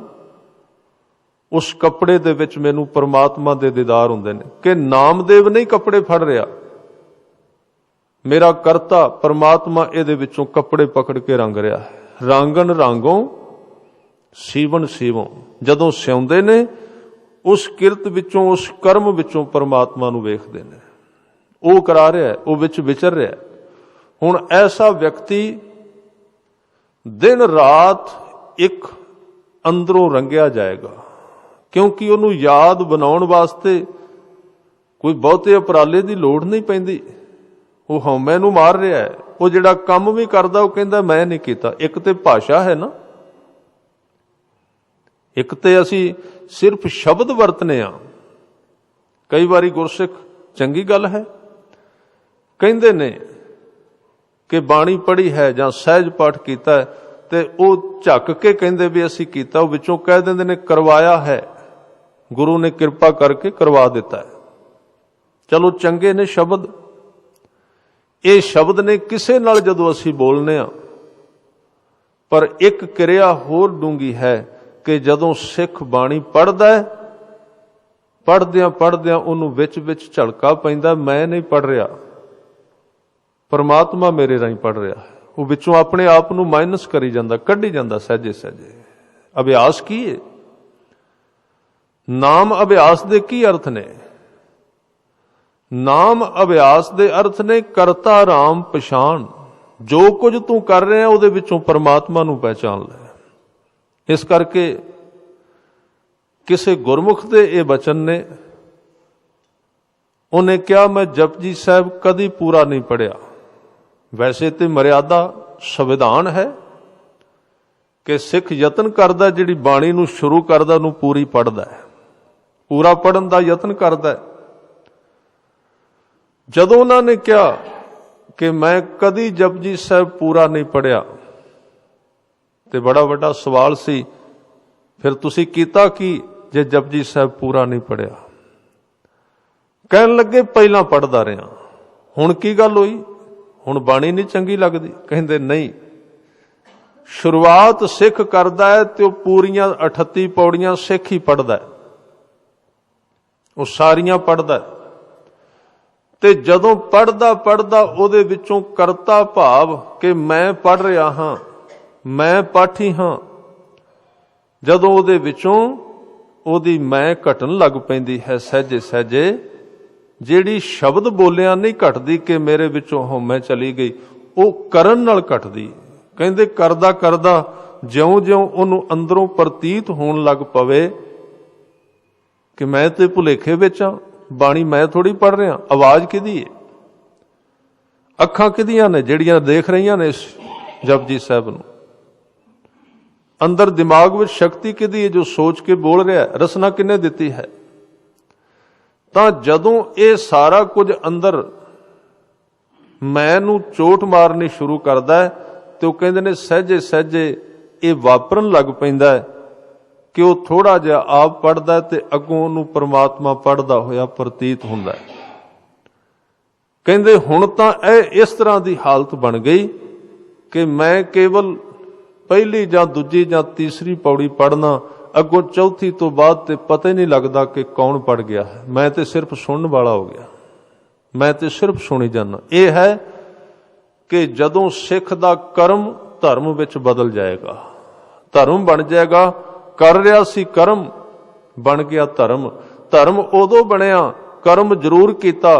S1: ਉਸ ਕੱਪੜੇ ਦੇ ਵਿੱਚ ਮੈਨੂੰ ਪਰਮਾਤਮਾ ਦੇ ਦੀਦਾਰ ਹੁੰਦੇ ਨੇ। ਕਿ ਨਾਮਦੇਵ ਨਹੀਂ ਕੱਪੜੇ ਫੜ ਰਿਹਾ, ਮੇਰਾ ਕਰਤਾ ਪਰਮਾਤਮਾ ਇਹਦੇ ਵਿੱਚੋਂ ਕੱਪੜੇ ਪਕੜ ਕੇ ਰੰਗ ਰਿਹਾ ਹੈ। ਰਾਂਗਣ ਰਾਂਗੋਂ ਸੀਵਨ ਸੀਵੋਂ, ਜਦੋਂ ਸਿਉਂਦੇ ਨੇ ਉਸ ਕਿਰਤ ਵਿੱਚੋਂ, ਉਸ ਕਰਮ ਵਿੱਚੋਂ ਪਰਮਾਤਮਾ ਨੂੰ ਵੇਖਦੇ ਨੇ। ਉਹ ਕਰਾ ਰਿਹਾ, ਉਹ ਵਿੱਚ ਵਿਚਰ ਰਿਹਾ। ਹੁਣ ਐਸਾ ਵਿਅਕਤੀ ਦਿਨ ਰਾਤ ਇੱਕ ਅੰਦਰੋਂ ਰੰਗਿਆ ਜਾਏਗਾ, ਕਿਉਂਕਿ ਉਹਨੂੰ ਯਾਦ ਬਣਾਉਣ ਵਾਸਤੇ ਕੋਈ ਬਹੁਤੇ ਉਪਰਾਲੇ ਦੀ ਲੋੜ ਨਹੀਂ ਪੈਂਦੀ। ਉਹ ਹਉਮੈ ਨੂੰ ਮਾਰ ਰਿਹਾ ਹੈ। ਉਹ ਜਿਹੜਾ ਕੰਮ ਵੀ ਕਰਦਾ ਉਹ ਕਹਿੰਦਾ ਮੈਂ ਨਹੀਂ ਕੀਤਾ। ਇੱਕ ਤੇ ਭਾਸ਼ਾ ਹੈ ਨਾ, ਇੱਕ ਤੇ ਅਸੀਂ ਸਿਰਫ ਸ਼ਬਦ ਵਰਤਨੇ ਆ। ਕਈ ਵਾਰੀ ਗੁਰਸਿੱਖ, ਚੰਗੀ ਗੱਲ ਹੈ, ਕਹਿੰਦੇ ਨੇ ਕਿ ਬਾਣੀ ਪੜ੍ਹੀ ਹੈ ਜਾਂ ਸਹਿਜ ਪਾਠ ਕੀਤਾ ਹੈ, ਤੇ ਉਹ ਝੱਕ ਕੇ ਕਹਿੰਦੇ ਵੀ ਅਸੀਂ ਕੀਤਾ, ਉਹ ਵਿੱਚੋਂ ਕਹਿ ਦਿੰਦੇ ਨੇ ਕਰਵਾਇਆ ਹੈ, ਗੁਰੂ ਨੇ ਕਿਰਪਾ ਕਰਕੇ ਕਰਵਾ ਦਿੱਤਾ ਹੈ। ਚਲੋ ਚੰਗੇ ਨੇ ਸ਼ਬਦ, ਇਹ ਸ਼ਬਦ ਨੇ ਕਿਸੇ ਨਾਲ ਜਦੋਂ ਅਸੀਂ ਬੋਲਨੇ ਆ। ਪਰ ਇੱਕ ਕਿਰਿਆ ਹੋਰ ਡੂੰਗੀ ਹੈ ਕਿ ਜਦੋਂ ਸਿੱਖ ਬਾਣੀ ਪੜ੍ਹਦਾ ਹੈ, ਪੜ੍ਹਦਿਆਂ ਪੜ੍ਹਦਿਆਂ ਉਹਨੂੰ ਵਿੱਚ ਵਿੱਚ ਝਲਕਾ ਪੈਂਦਾ, ਮੈਂ ਨਹੀਂ ਪੜ੍ਹ ਰਿਹਾ, ਪਰਮਾਤਮਾ ਮੇਰੇ ਰਾਹੀਂ ਪੜ੍ਹ ਰਿਹਾ ਹੈ। ਉਹ ਵਿੱਚੋਂ ਆਪਣੇ ਆਪ ਨੂੰ ਮਾਈਨਸ ਕਰੀ ਜਾਂਦਾ, ਕੱਢੀ ਜਾਂਦਾ ਸਹਿਜੇ ਸਹਿਜੇ। ਅਭਿਆਸ ਕੀ ਹੈ? ਨਾਮ ਅਭਿਆਸ ਦੇ ਕੀ ਅਰਥ ਨੇ? ਨਾਮ ਅਭਿਆਸ ਦੇ ਅਰਥ ਨੇ ਕਰਤਾ ਰਾਮ ਪਛਾਣ। ਜੋ ਕੁਝ ਤੂੰ ਕਰ ਰਿਹਾ ਉਹਦੇ ਵਿੱਚੋਂ ਪਰਮਾਤਮਾ ਨੂੰ ਪਹਿਚਾਨ ਲੈ। ਇਸ ਕਰਕੇ ਕਿਸੇ ਗੁਰਮੁਖ ਦੇ ਇਹ ਬਚਨ ਨੇ। ਉਹਨੇ ਕਿਹਾ ਮੈਂ ਜਪਜੀ ਸਾਹਿਬ ਕਦੀ ਪੂਰਾ ਨਹੀਂ ਪੜਿਆ। ਵੈਸੇ ਤੇ ਮਰਿਆਦਾ ਸੰਵਿਧਾਨ ਹੈ ਕਿ ਸਿੱਖ ਯਤਨ ਕਰਦਾ, ਜਿਹੜੀ ਬਾਣੀ ਨੂੰ ਸ਼ੁਰੂ ਕਰਦਾ ਉਹਨੂੰ ਪੂਰੀ ਪੜ੍ਹਦਾ ਹੈ, ਪੂਰਾ ਪੜ੍ਹਨ ਦਾ ਯਤਨ ਕਰਦਾ ਹੈ। ਜਦੋਂ ਉਹਨਾਂ ਨੇ ਕਿਹਾ ਕਿ ਮੈਂ ਕਦੀ ਜਪਜੀ ਸਾਹਿਬ ਪੂਰਾ ਨਹੀਂ ਪੜਿਆ, ਤੇ ਬੜਾ ਵੱਡਾ ਸਵਾਲ ਸੀ, ਫਿਰ ਤੁਸੀਂ ਕੀਤਾ ਕੀ ਜੇ ਜਪਜੀ ਸਾਹਿਬ ਪੂਰਾ ਨਹੀਂ ਪੜਿਆ? ਕਹਿਣ ਲੱਗੇ ਪਹਿਲਾਂ ਪੜ੍ਹਦਾ ਰਿਹਾ, ਹੁਣ ਕੀ ਗੱਲ ਹੋਈ, ਹੁਣ ਬਾਣੀ ਨਹੀਂ ਚੰਗੀ ਲੱਗਦੀ? ਕਹਿੰਦੇ ਨਹੀਂ, ਸ਼ੁਰੂਆਤ ਸਿੱਖ ਕਰਦਾ ਹੈ ਤੇ ਉਹ ਪੂਰੀਆਂ 38 ਪੌੜੀਆਂ ਸਿੱਖ ਹੀ ਪੜ੍ਹਦਾ ਹੈ, ਉਹ ਸਾਰੀਆਂ ਪੜ੍ਹਦਾ ਹੈ। ਤੇ ਜਦੋਂ ਪੜ੍ਹਦਾ ਪੜ੍ਹਦਾ ਉਹਦੇ ਵਿੱਚੋਂ ਕਰਤਾ ਭਾਵ ਕਿ ਮੈਂ ਪੜ੍ਹ ਰਿਹਾ ਹਾਂ, ਮੈਂ ਪਾਠੀ ਹਾਂ, ਜਦੋਂ ਉਹਦੇ ਵਿੱਚੋਂ ਉਹਦੀ ਮੈਂ ਘਟਣ ਲੱਗ ਪੈਂਦੀ ਹੈ ਸਹਿਜੇ ਸਹਿਜੇ, ਜਿਹੜੀ ਸ਼ਬਦ ਬੋਲਿਆ ਨਹੀਂ ਘਟਦੀ ਕਿ ਮੇਰੇ ਵਿੱਚੋਂ ਹਉਮੈ ਚਲੀ ਗਈ, ਉਹ ਕਰਨ ਨਾਲ ਘਟਦੀ। ਕਹਿੰਦੇ ਕਰਦਾ ਕਰਦਾ ਜਿਉਂ-ਜਿਉਂ ਉਹਨੂੰ ਅੰਦਰੋਂ ਪ੍ਰਤੀਤ ਹੋਣ ਲੱਗ ਪਵੇ कि मैं तो भुलेखे विच हाँ, बाणी मैं थोड़ी पढ़ रहा, आवाज़ किहदी है, अखां किहदियां ने जिहड़ियां देख रहीआं ने इस जपजी साहिब नूं, अंदर दिमाग विच शक्ति किहदी है जो सोच के बोल रहा है, रसना किन्ने दित्ती है। तां जदों ये सारा कुछ अंदर मैं नूं चोट मारनी शुरू करदा है तो कहंदे ने सहजे सहजे ये वापरन लग पैंदा है कि वो थोड़ा जिहा आप पढ़दा ते अगों उहनूं परमात्मा पढ़दा होया प्रतीत हुंदा है। कहंदे हुण तां इस तरह की हालत बन गई कि मैं केवल पहली जां दूजी जां तीसरी पौड़ी पढ़ना, अगों चौथी तो बाद ते पता ही नहीं लगता कि कौन पढ़ गया है, मैं तो सिर्फ सुनने वाला हो गया, मैं तो सिर्फ सुनी जाना। यह है कि जदों सिख दा कर्म धर्म विच बदल जाएगा, धर्म बन जाएगा, कर रहा सी कर्म बन गया धर्म, धर्म उदों बनया कर्म जरूर कीता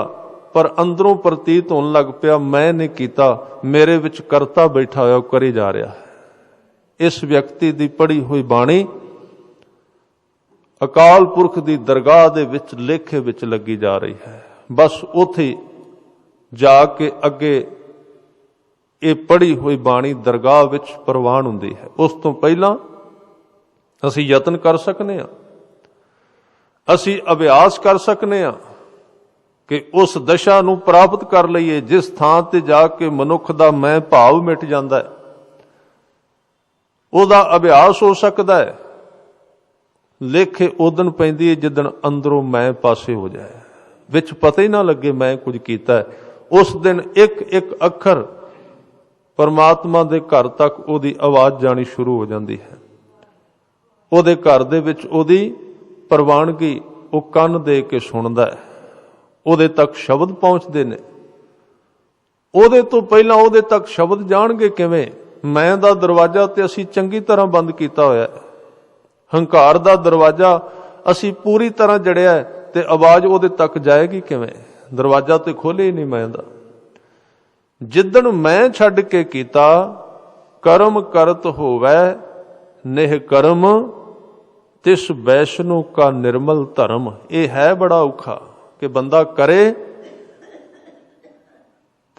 S1: पर अंदरों प्रतीत होने लग पिया मैं नहीं कीता, मेरे विच करता बैठा होया करी जा रहा है। इस व्यक्ति की पढ़ी हुई बाणी अकाल पुरख की दरगाह दे विच लेखे विच लगी जा रही है, बस उथे जाके अगे ये पढ़ी हुई बाणी दरगाह विच प्रवान हुंदी है। उस तो पहला असी यतन कर सकने हां, असी अभ्यास कर सकने हां कि उस दशा नूं प्राप्त कर लईए जिस थां ते जाके मनुख दा मैं भाव मिट जांदा है, उहदा अभ्यास हो सकदा है। लेखे उदन पैंदी है जिदन अंदरों मैं पासे हो जाए, विच पता ही ना लगे मैं कुछ कीता है। उस दिन एक एक अखर परमात्मा दे घर तक उहदी आवाज़ जानी शुरू हो जाती है, उहदे घर दे विच उहदी प्रवानगी वो कन दे के सुनदा है, उहदे तक शब्द पहुंचते ने। उहदे तो पहला उहदे तक शब्द जाणगे किवें? मैं दा दरवाजा ते असी चंगी तरह बंद किया होया है, हंकार दा दरवाजा असी पूरी तरह जड़िया है ते आवाज़ उहदे तक जाएगी किवें? दरवाजा तो खोले ही नहीं मैं दा। जिदन मैं छड्ड के कीता कर्म करत होवै नेह कर्म तिस वैष्णु का निर्मल धर्म। ये है बड़ा औखा कि बंदा करे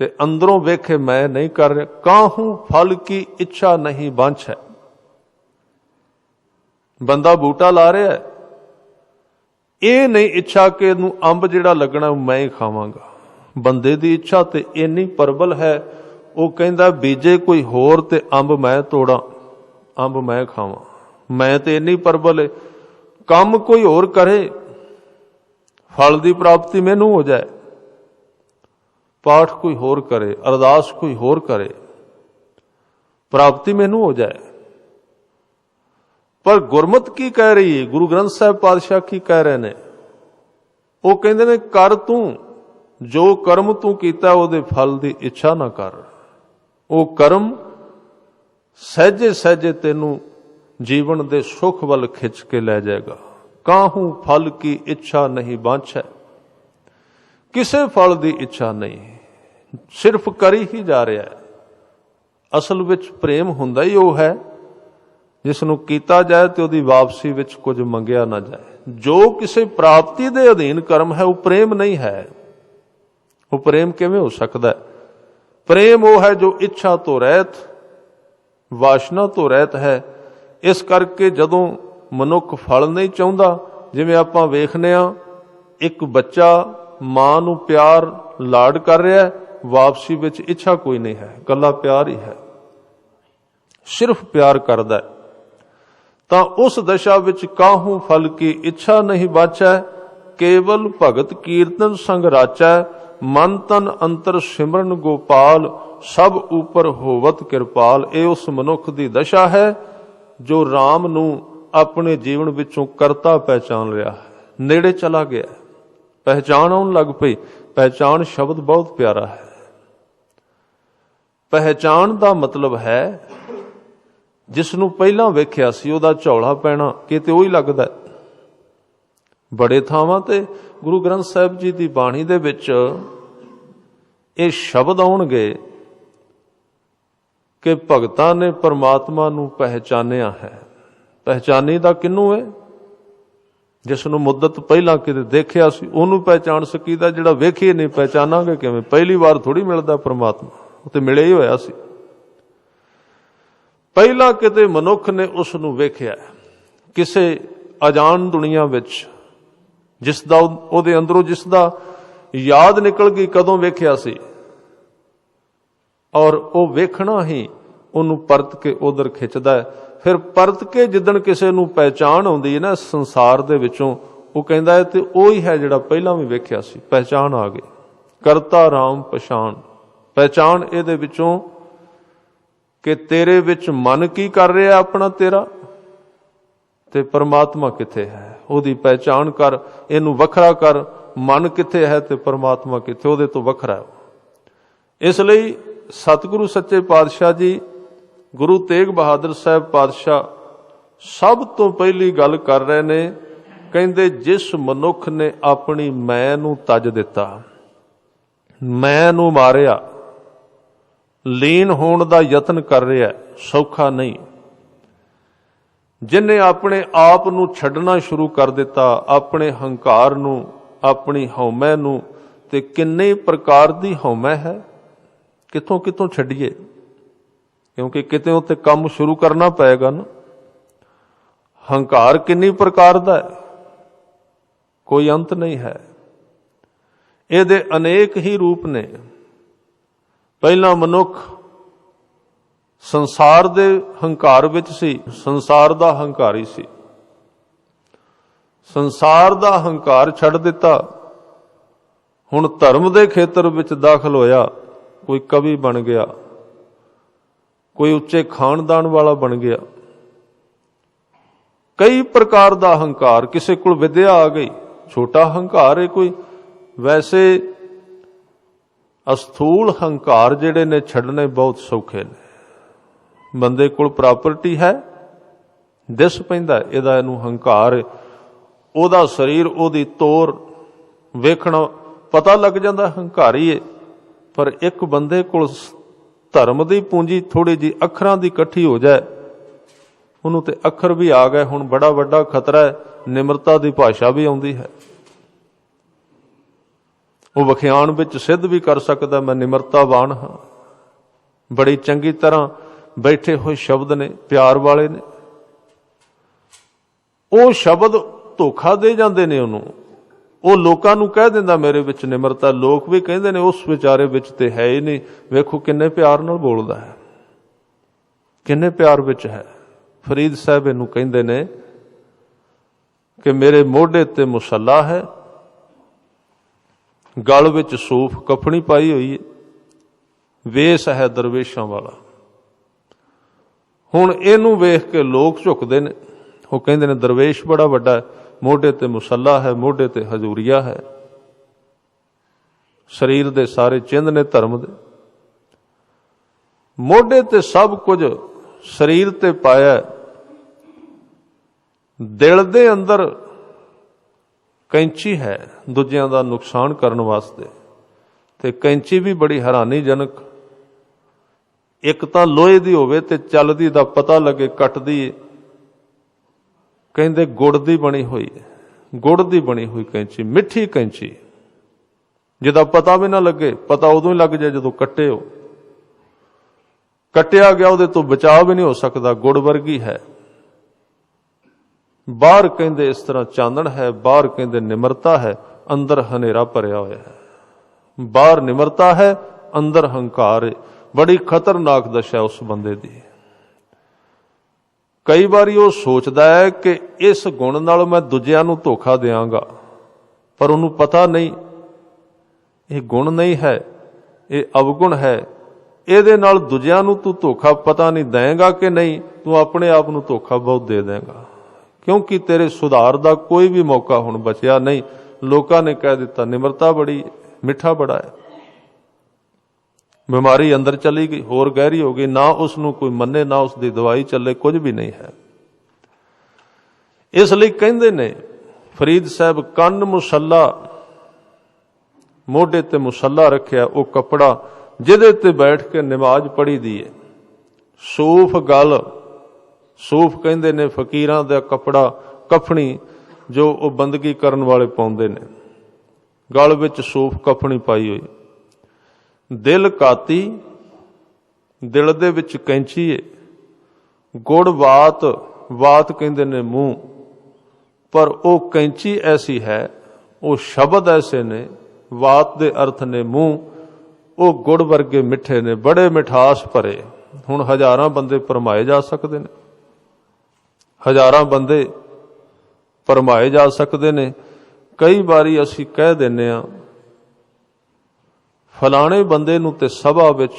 S1: ते अंदरों वेखे मैं नहीं कर रहा, काहू फल की इच्छा नहीं बांछ है। बंदा बूटा ला रहा है, ये नहीं इच्छा कि नूं अंब जिहड़ा लगना मैं ही खावांगा। बंदे दी इच्छा ते इन्नी प्रबल है, वो कहंदा बीजे कोई होर ते अंब मैं तोड़ा, अंब मैं खावां। मैं ते इन्नी प्रबल है, काम कोई होर करे फल की प्राप्ति मैनू हो जाए, पाठ कोई होर करे, अरदास कोई होर करे, प्राप्ति मैनू हो जाए। पर गुरमत की कह रही है, गुरु ग्रंथ साहिब पातशाह की कह रहे ने, वो कहते ने कर तू जो कर्म तू कीता उहदे फल की इच्छा ना कर। वो कर्म सहजे सहजे तेनू जीवन दे सुख वल खिंच के ले जाएगा। काहू फल की इच्छा नहीं बांछै, किसे फल की इच्छा नहीं, सिर्फ करी ही जा रहा है। असल विच प्रेम हुंदा ही वो है जिसनों कीता जाए तो उहदी वापसी विच कुछ मंगिया ना जाए। जो किसी प्राप्ति दे अधीन कर्म है वो प्रेम नहीं है। वो प्रेम किवें हो सकता है? प्रेम वो है जो इच्छा तो रहत, वासना तो रहत है। इस करके जदों मनुख फल नहीं चाहुंदा, जिवें आपां वेखने आ एक बच्चा मां नूं प्यार लाड कर रहा है, वापसी विच इच्छा कोई नहीं है, कल्ला प्यार ही है, सिर्फ प्यार करदा है। तां उस दशा विच काहू फल की इच्छा नहीं बाचै, केवल भगत कीर्तन संग राचै, मन तन अंतर सिमरन गोपाल, सब ऊपर होवत किरपाल। ये उस मनुख की दशा है जो राम नूं अपने जीवन विचों करता पहचान रहा है, नेड़े चला गया, पहचान आउण लग पई। पहचान शब्द बहुत प्यारा है। पहचान का मतलब है जिसनों पहला वेख्या सी उहदा झौला पैना किते उही लगदा है। बड़े थावां ते गुरु ग्रंथ साहिब जी की बाणी दे विच ये शब्द आउणगे कि भगतां ने परमात्मा नूं पहचानिया है। पहचानी दा किनू है? ਜਿਸ ਨੂੰ ਮੁੱਦਤ ਪਹਿਲਾਂ ਕਿਤੇ ਦੇਖਿਆ ਸੀ ਉਹਨੂੰ ਪਹਿਚਾਣ ਸਕੀਦਾ, ਜਿਹੜਾ ਵੇਖੀਏ ਨਹੀਂ ਪਹਿਚਾਨਾਂਗੇ ਕਿਵੇਂ? ਪਹਿਲੀ ਵਾਰ ਥੋੜੀ ਮਿਲਦਾ ਪ੍ਰਮਾਤਮਾ, ਉਹ ਤੇ ਮਿਲਿਆ ਹੀ ਹੋਇਆ ਸੀ। ਪਹਿਲਾਂ ਕਿਤੇ ਮਨੁੱਖ ਨੇ ਉਸ ਨੂੰ ਵੇਖਿਆ ਕਿਸੇ ਅਜਾਣ ਦੁਨੀਆ ਵਿੱਚ, ਜਿਸ ਦਾ ਉਹਦੇ ਅੰਦਰੋਂ ਜਿਸ ਦਾ ਯਾਦ ਨਿਕਲ ਗਈ ਕਦੋਂ ਵੇਖਿਆ ਸੀ, ਔਰ ਉਹ ਵੇਖਣਾ ਹੀ ਉਹਨੂੰ ਪਰਤ ਕੇ ਉਧਰ ਖਿੱਚਦਾ ਹੈ। ਫਿਰ ਪਰਤ ਕੇ ਜਿੱਦਣ ਕਿਸੇ ਨੂੰ ਪਹਿਚਾਣ ਆਉਂਦੀ ਹੈ ਨਾ ਸੰਸਾਰ ਦੇ ਵਿੱਚੋਂ, ਉਹ ਕਹਿੰਦਾ ਹੈ ਤੇ ਉਹ ਹੀ ਹੈ ਜਿਹੜਾ ਪਹਿਲਾਂ ਵੀ ਵੇਖਿਆ ਸੀ। ਪਹਿਚਾਣ ਆ ਗਈ, ਕਰਤਾ ਰਾਮ ਪਛਾਣ। ਪਹਿਚਾਣ ਇਹਦੇ ਵਿੱਚੋਂ ਕਿ ਤੇਰੇ ਵਿੱਚ ਮਨ ਕੀ ਕਰ ਰਿਹਾ ਆਪਣਾ ਤੇਰਾ, ਤੇ ਪਰਮਾਤਮਾ ਕਿੱਥੇ ਹੈ, ਉਹਦੀ ਪਹਿਚਾਣ ਕਰ, ਇਹਨੂੰ ਵੱਖਰਾ ਕਰ। ਮਨ ਕਿੱਥੇ ਹੈ ਤੇ ਪਰਮਾਤਮਾ ਕਿੱਥੇ, ਉਹਦੇ ਤੋਂ ਵੱਖਰਾ ਹੈ। ਇਸ ਲਈ ਸਤਿਗੁਰੂ ਸੱਚੇ ਪਾਤਸ਼ਾਹ ਜੀ, ਗੁਰੂ ਤੇਗ ਬਹਾਦਰ ਸਾਹਿਬ ਪਾਤਸ਼ਾਹ ਸਭ ਤੋਂ ਪਹਿਲੀ ਗੱਲ ਕਰ ਰਹੇ ਨੇ, ਕਹਿੰਦੇ ਜਿਸ ਮਨੁੱਖ ਨੇ ਆਪਣੀ ਮੈਂ ਨੂੰ ਤਜ ਦਿੱਤਾ, ਮੈਂ ਨੂੰ ਮਾਰਿਆ, ਲੀਨ ਹੋਣ ਦਾ ਯਤਨ ਕਰ ਰਿਹਾ, ਸੌਖਾ ਨਹੀਂ। ਜਿਨੇ ਆਪਣੇ ਆਪ ਨੂੰ ਛੱਡਣਾ ਸ਼ੁਰੂ ਕਰ ਦਿੱਤਾ, ਆਪਣੇ ਹੰਕਾਰ ਨੂੰ, ਆਪਣੀ ਹਉਮੈ ਨੂੰ, ਤੇ ਕਿੰਨੇ ਪ੍ਰਕਾਰ ਦੀ ਹਉਮੈ ਹੈ, ਕਿੱਥੋਂ ਕਿੱਥੋਂ ਛੱਡੀਏ, ਕਿਉਂਕਿ ਕਿਤੇ ਉੱਤੇ ਕੰਮ ਸ਼ੁਰੂ ਕਰਨਾ ਪਏਗਾ ਨਾ। ਹੰਕਾਰ ਕਿੰਨੀ ਪ੍ਰਕਾਰ ਦਾ ਹੈ, ਕੋਈ ਅੰਤ ਨਹੀਂ ਹੈ। ਇਹਦੇ ਅਨੇਕ ਹੀ ਰੂਪ ਨੇ। ਪਹਿਲਾਂ ਮਨੁੱਖ ਸੰਸਾਰ ਦੇ ਹੰਕਾਰ ਵਿੱਚ ਸੀ, ਸੰਸਾਰ ਦਾ ਹੰਕਾਰੀ ਸੀ। ਸੰਸਾਰ ਦਾ ਹੰਕਾਰ ਛੱਡ ਦਿੱਤਾ, ਹੁਣ ਧਰਮ ਦੇ ਖੇਤਰ ਵਿੱਚ ਦਾਖਲ ਹੋਇਆ। ਕੋਈ ਕਵੀ ਬਣ ਗਿਆ, ਕੋਈ ਉੱਚੇ ਖਾਨਦਾਨ ਵਾਲਾ ਬਣ ਗਿਆ, ਕਈ ਪ੍ਰਕਾਰ ਦਾ ਹੰਕਾਰ। ਕਿਸੇ ਕੋਲ ਵਿਦਿਆ ਆ ਗਈ, ਛੋਟਾ ਹੰਕਾਰ ਹੈ ਕੋਈ। ਵੈਸੇ ਅਸਥੂਲ ਹੰਕਾਰ ਜਿਹੜੇ ਨੇ ਛੱਡਣੇ ਬਹੁਤ ਸੌਖੇ ਨੇ। ਬੰਦੇ ਕੋਲ ਪ੍ਰਾਪਰਟੀ ਹੈ, ਦਿਸ ਪੈਂਦਾ ਇਹਦਾ, ਇਹਨੂੰ ਹੰਕਾਰ, ਉਹਦਾ ਸਰੀਰ, ਉਹਦੀ ਤੋਰ ਵੇਖਣਾ ਪਤਾ ਲੱਗ ਜਾਂਦਾ ਹੰਕਾਰੀ ਹੈ। ਪਰ ਇੱਕ ਬੰਦੇ ਕੋਲ ਧਰਮ ਦੀ ਪੂੰਜੀ ਥੋੜੀ ਜੀ ਅੱਖਰਾਂ ਦੀ ਇਕੱਠੀ ਹੋ ਜਾਏ, ਉਹਨੂੰ ਤੇ ਅੱਖਰ ਵੀ ਆ ਗਏ, ਹੁਣ ਬੜਾ ਵੱਡਾ ਖਤਰਾ ਹੈ। ਨਿਮਰਤਾ ਦੀ ਭਾਸ਼ਾ ਵੀ ਆਉਂਦੀ ਹੈ, ਉਹ ਵਿਖਿਆਨ ਵਿੱਚ ਸਿੱਧ ਵੀ ਕਰ ਸਕਦਾ ਮੈਂ ਨਿਮਰਤਾਵਾਨ ਹਾਂ। ਬੜੀ ਚੰਗੀ ਤਰ੍ਹਾਂ ਬੈਠੇ ਹੋਏ ਸ਼ਬਦ ਨੇ, ਪਿਆਰ ਵਾਲੇ ਨੇ। ਉਹ ਸ਼ਬਦ ਧੋਖਾ ਦੇ ਜਾਂਦੇ ਨੇ ਉਹਨੂੰ। ਉਹ ਲੋਕਾਂ ਨੂੰ ਕਹਿ ਦਿੰਦਾ ਮੇਰੇ ਵਿੱਚ ਨਿਮਰਤਾ, ਲੋਕ ਵੀ ਕਹਿੰਦੇ ਨੇ ਉਸ ਵਿਚਾਰੇ ਵਿੱਚ ਤੇ ਹੈ ਹੀ ਨਹੀਂ। ਵੇਖੋ ਕਿੰਨੇ ਪਿਆਰ ਨਾਲ ਬੋਲਦਾ ਹੈ, ਕਿੰਨੇ ਪਿਆਰ ਵਿੱਚ ਹੈ। ਫਰੀਦ ਸਾਹਿਬ ਇਹਨੂੰ ਕਹਿੰਦੇ ਨੇ ਕਿ ਮੇਰੇ ਮੋਢੇ ਤੇ ਮੁਸੱਲਾ ਹੈ, ਗਲ ਵਿੱਚ ਸੂਫ ਕਫਣੀ ਪਾਈ ਹੋਈ ਹੈ, ਵੇਸ ਹੈ ਦਰਵੇਸ਼ਾਂ ਵਾਲਾ। ਹੁਣ ਇਹਨੂੰ ਵੇਖ ਕੇ ਲੋਕ ਝੁਕਦੇ ਨੇ, ਉਹ ਕਹਿੰਦੇ ਨੇ ਦਰਵੇਸ਼ ਬੜਾ ਵੱਡਾ ਹੈ, ਮੋਢੇ ਤੇ ਮੁਸੱਲਾ ਹੈ, ਮੋਢੇ ਤੇ ਹਜ਼ੂਰੀਆ ਹੈ, ਸਰੀਰ ਦੇ ਸਾਰੇ ਚਿੰਨ੍ਹ ਨੇ ਧਰਮ ਦੇ, ਮੋਢੇ ਤੇ ਸਭ ਕੁਝ ਸਰੀਰ ਤੇ ਪਾਇਆ। ਦਿਲ ਦੇ ਅੰਦਰ ਕੈਂਚੀ ਹੈ ਦੂਜਿਆਂ ਦਾ ਨੁਕਸਾਨ ਕਰਨ ਵਾਸਤੇ, ਤੇ ਕੈਂਚੀ ਵੀ ਬੜੀ ਹੈਰਾਨੀਜਨਕ, ਇੱਕ ਤਾਂ ਲੋਹੇ ਦੀ ਹੋਵੇ ਤੇ ਚੱਲਦੀ ਦਾ ਪਤਾ ਲੱਗੇ, ਕੱਟਦੀ ਕਹਿੰਦੇ ਗੁੜ ਦੀ ਬਣੀ ਹੋਈ ਹੈ, ਗੁੜ ਦੀ ਬਣੀ ਹੋਈ ਕੈਂਚੀ, ਮਿੱਠੀ ਕੈਂਚੀ, ਜਿਹਦਾ ਪਤਾ ਵੀ ਨਾ ਲੱਗੇ। ਪਤਾ ਉਦੋਂ ਹੀ ਲੱਗ ਜਾਏ ਜਦੋਂ ਕੱਟੇ ਹੋ, ਕੱਟਿਆ ਗਿਆ ਉਹਦੇ ਤੋਂ ਬਚਾਅ ਵੀ ਨਹੀਂ ਹੋ ਸਕਦਾ, ਗੁੜ ਵਰਗੀ ਹੈ। ਬਾਹਰ ਕਹਿੰਦੇ ਇਸ ਤਰ੍ਹਾਂ ਚਾਨਣ ਹੈ, ਬਾਹਰ ਕਹਿੰਦੇ ਨਿਮਰਤਾ ਹੈ, ਅੰਦਰ ਹਨੇਰਾ ਭਰਿਆ ਹੋਇਆ ਹੈ। ਬਾਹਰ ਨਿਮਰਤਾ ਹੈ, ਅੰਦਰ ਹੰਕਾਰ ਹੈ। ਬੜੀ ਖਤਰਨਾਕ ਦਸ਼ਾ ਉਸ ਬੰਦੇ ਦੀ। ਕਈ ਵਾਰੀ ਉਹ ਸੋਚਦਾ ਹੈ ਕਿ ਇਸ ਗੁਣ ਨਾਲ ਮੈਂ ਦੂਜਿਆਂ ਨੂੰ ਧੋਖਾ ਦਿਆਂਗਾ, ਪਰ ਉਹਨੂੰ ਪਤਾ ਨਹੀਂ ਇਹ ਗੁਣ ਨਹੀਂ ਹੈ, ਇਹ ਅਵਗੁਣ ਹੈ। ਇਹਦੇ ਨਾਲ ਦੂਜਿਆਂ ਨੂੰ ਤੂੰ ਧੋਖਾ ਪਤਾ ਨਹੀਂ ਦੇਂਗਾ ਕਿ ਨਹੀਂ, ਤੂੰ ਆਪਣੇ ਆਪ ਨੂੰ ਧੋਖਾ ਬਹੁਤ ਦੇ ਦੇਂਗਾ, ਕਿਉਂਕਿ ਤੇਰੇ ਸੁਧਾਰ ਦਾ ਕੋਈ ਵੀ ਮੌਕਾ ਹੁਣ ਬਚਿਆ ਨਹੀਂ। ਲੋਕਾਂ ਨੇ ਕਹਿ ਦਿੱਤਾ ਨਿਮਰਤਾ ਬੜੀ, ਮਿੱਠਾ ਬੜਾ ਹੈ। ਬਿਮਾਰੀ ਅੰਦਰ ਚਲੀ ਗਈ, ਹੋਰ ਗਹਿਰੀ ਹੋ ਗਈ, ਨਾ ਉਸ ਨੂੰ ਕੋਈ ਮੰਨੇ, ਨਾ ਉਸ ਦੀ ਦਵਾਈ ਚੱਲੇ, ਕੁਝ ਵੀ ਨਹੀਂ ਹੈ। ਇਸ ਲਈ ਕਹਿੰਦੇ ਨੇ ਫਰੀਦ ਸਾਹਿਬ, ਕੰਨ ਮੁਸੱਲਾ, ਮੋਢੇ ਤੇ ਮੁਸੱਲਾ ਰੱਖਿਆ, ਉਹ ਕੱਪੜਾ ਜਿਹਦੇ ਤੇ ਬੈਠ ਕੇ ਨਮਾਜ਼ ਪੜ੍ਹੀ ਦੀ ਹੈ। ਸੂਫ ਗਲ, ਸੂਫ ਕਹਿੰਦੇ ਨੇ ਫਕੀਰਾਂ ਦਾ ਕੱਪੜਾ, ਕਫਣੀ, ਜੋ ਉਹ ਬੰਦਗੀ ਕਰਨ ਵਾਲੇ ਪਾਉਂਦੇ ਨੇ। ਗਲ ਵਿੱਚ ਸੂਫ ਕਫਣੀ ਪਾਈ ਹੋਈ, ਦਿਲ ਕਾਤੀ, ਦਿਲ ਦੇ ਵਿੱਚ ਕੈਂਚੀ ਏ, ਗੁੜ ਵਾਤ, ਵਾਤ ਕਹਿੰਦੇ ਨੇ ਮੂੰਹ, ਪਰ ਉਹ ਕੈਂਚੀ ਐਸੀ ਹੈ, ਉਹ ਸ਼ਬਦ ਐਸੇ ਨੇ, ਵਾਤ ਦੇ ਅਰਥ ਨੇ ਮੂੰਹ, ਉਹ ਗੁੜ ਵਰਗੇ ਮਿੱਠੇ ਨੇ, ਬੜੇ ਮਿਠਾਸ ਭਰੇ। ਹੁਣ ਹਜ਼ਾਰਾਂ ਬੰਦੇ ਭਰਮਾਏ ਜਾ ਸਕਦੇ ਨੇ, ਹਜ਼ਾਰਾਂ ਬੰਦੇ ਭਰਮਾਏ ਜਾ ਸਕਦੇ ਨੇ। ਕਈ ਵਾਰੀ ਅਸੀਂ ਕਹਿ ਦਿੰਦੇ ਹਾਂ ਫਲਾਣੇ ਬੰਦੇ ਨੂੰ ਤੇ ਸਭਾ ਵਿੱਚ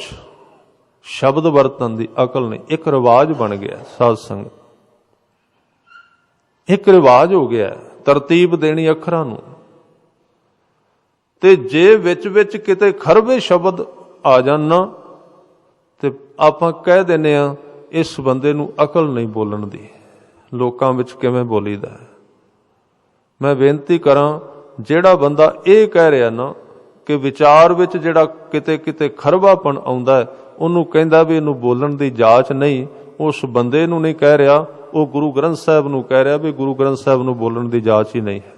S1: ਸ਼ਬਦ ਵਰਤਣ ਦੀ ਅਕਲ ਨਹੀਂ। ਇੱਕ ਰਿਵਾਜ ਬਣ ਗਿਆ ਸਾਧ ਸੰਗਤ, ਇੱਕ ਰਿਵਾਜ ਹੋ ਗਿਆ ਤਰਤੀਬ ਦੇਣੀ ਅੱਖਰਾਂ ਨੂੰ। ਤੇ ਜੇ ਵਿੱਚ ਕਿਤੇ ਖਰਵੇ ਸ਼ਬਦ ਆ ਜਾਣ ਨਾ ਤੇ ਆਪਾਂ ਕਹਿ ਦਿੰਦੇ ਆ ਇਸ ਬੰਦੇ ਨੂੰ ਅਕਲ ਨਹੀਂ ਬੋਲਣ ਦੀ। ਲੋਕਾਂ ਵਿੱਚ ਕਿਵੇਂ ਬੋਲੀਦਾ। ਮੈਂ ਬੇਨਤੀ ਕਰਾਂ, ਜਿਹੜਾ ਬੰਦਾ ਇਹ ਕਹਿ ਰਿਹਾ ਨਾ ਕਿ ਵਿਚਾਰ ਵਿੱਚ ਜਿਹੜਾ ਕਿਤੇ ਖਰਵਾਪਣ ਆਉਂਦਾ, ਉਹਨੂੰ ਕਹਿੰਦਾ ਵੀ ਇਹਨੂੰ ਬੋਲਣ ਦੀ ਜਾਚ ਨਹੀਂ, ਉਸ ਬੰਦੇ ਨੂੰ ਨਹੀਂ ਕਹਿ ਰਿਹਾ, ਉਹ ਗੁਰੂ ਗ੍ਰੰਥ ਸਾਹਿਬ ਨੂੰ ਕਹਿ ਰਿਹਾ ਵੀ ਗੁਰੂ ਗ੍ਰੰਥ ਸਾਹਿਬ ਨੂੰ ਬੋਲਣ ਦੀ ਜਾਚ ਹੀ ਨਹੀਂ ਹੈ।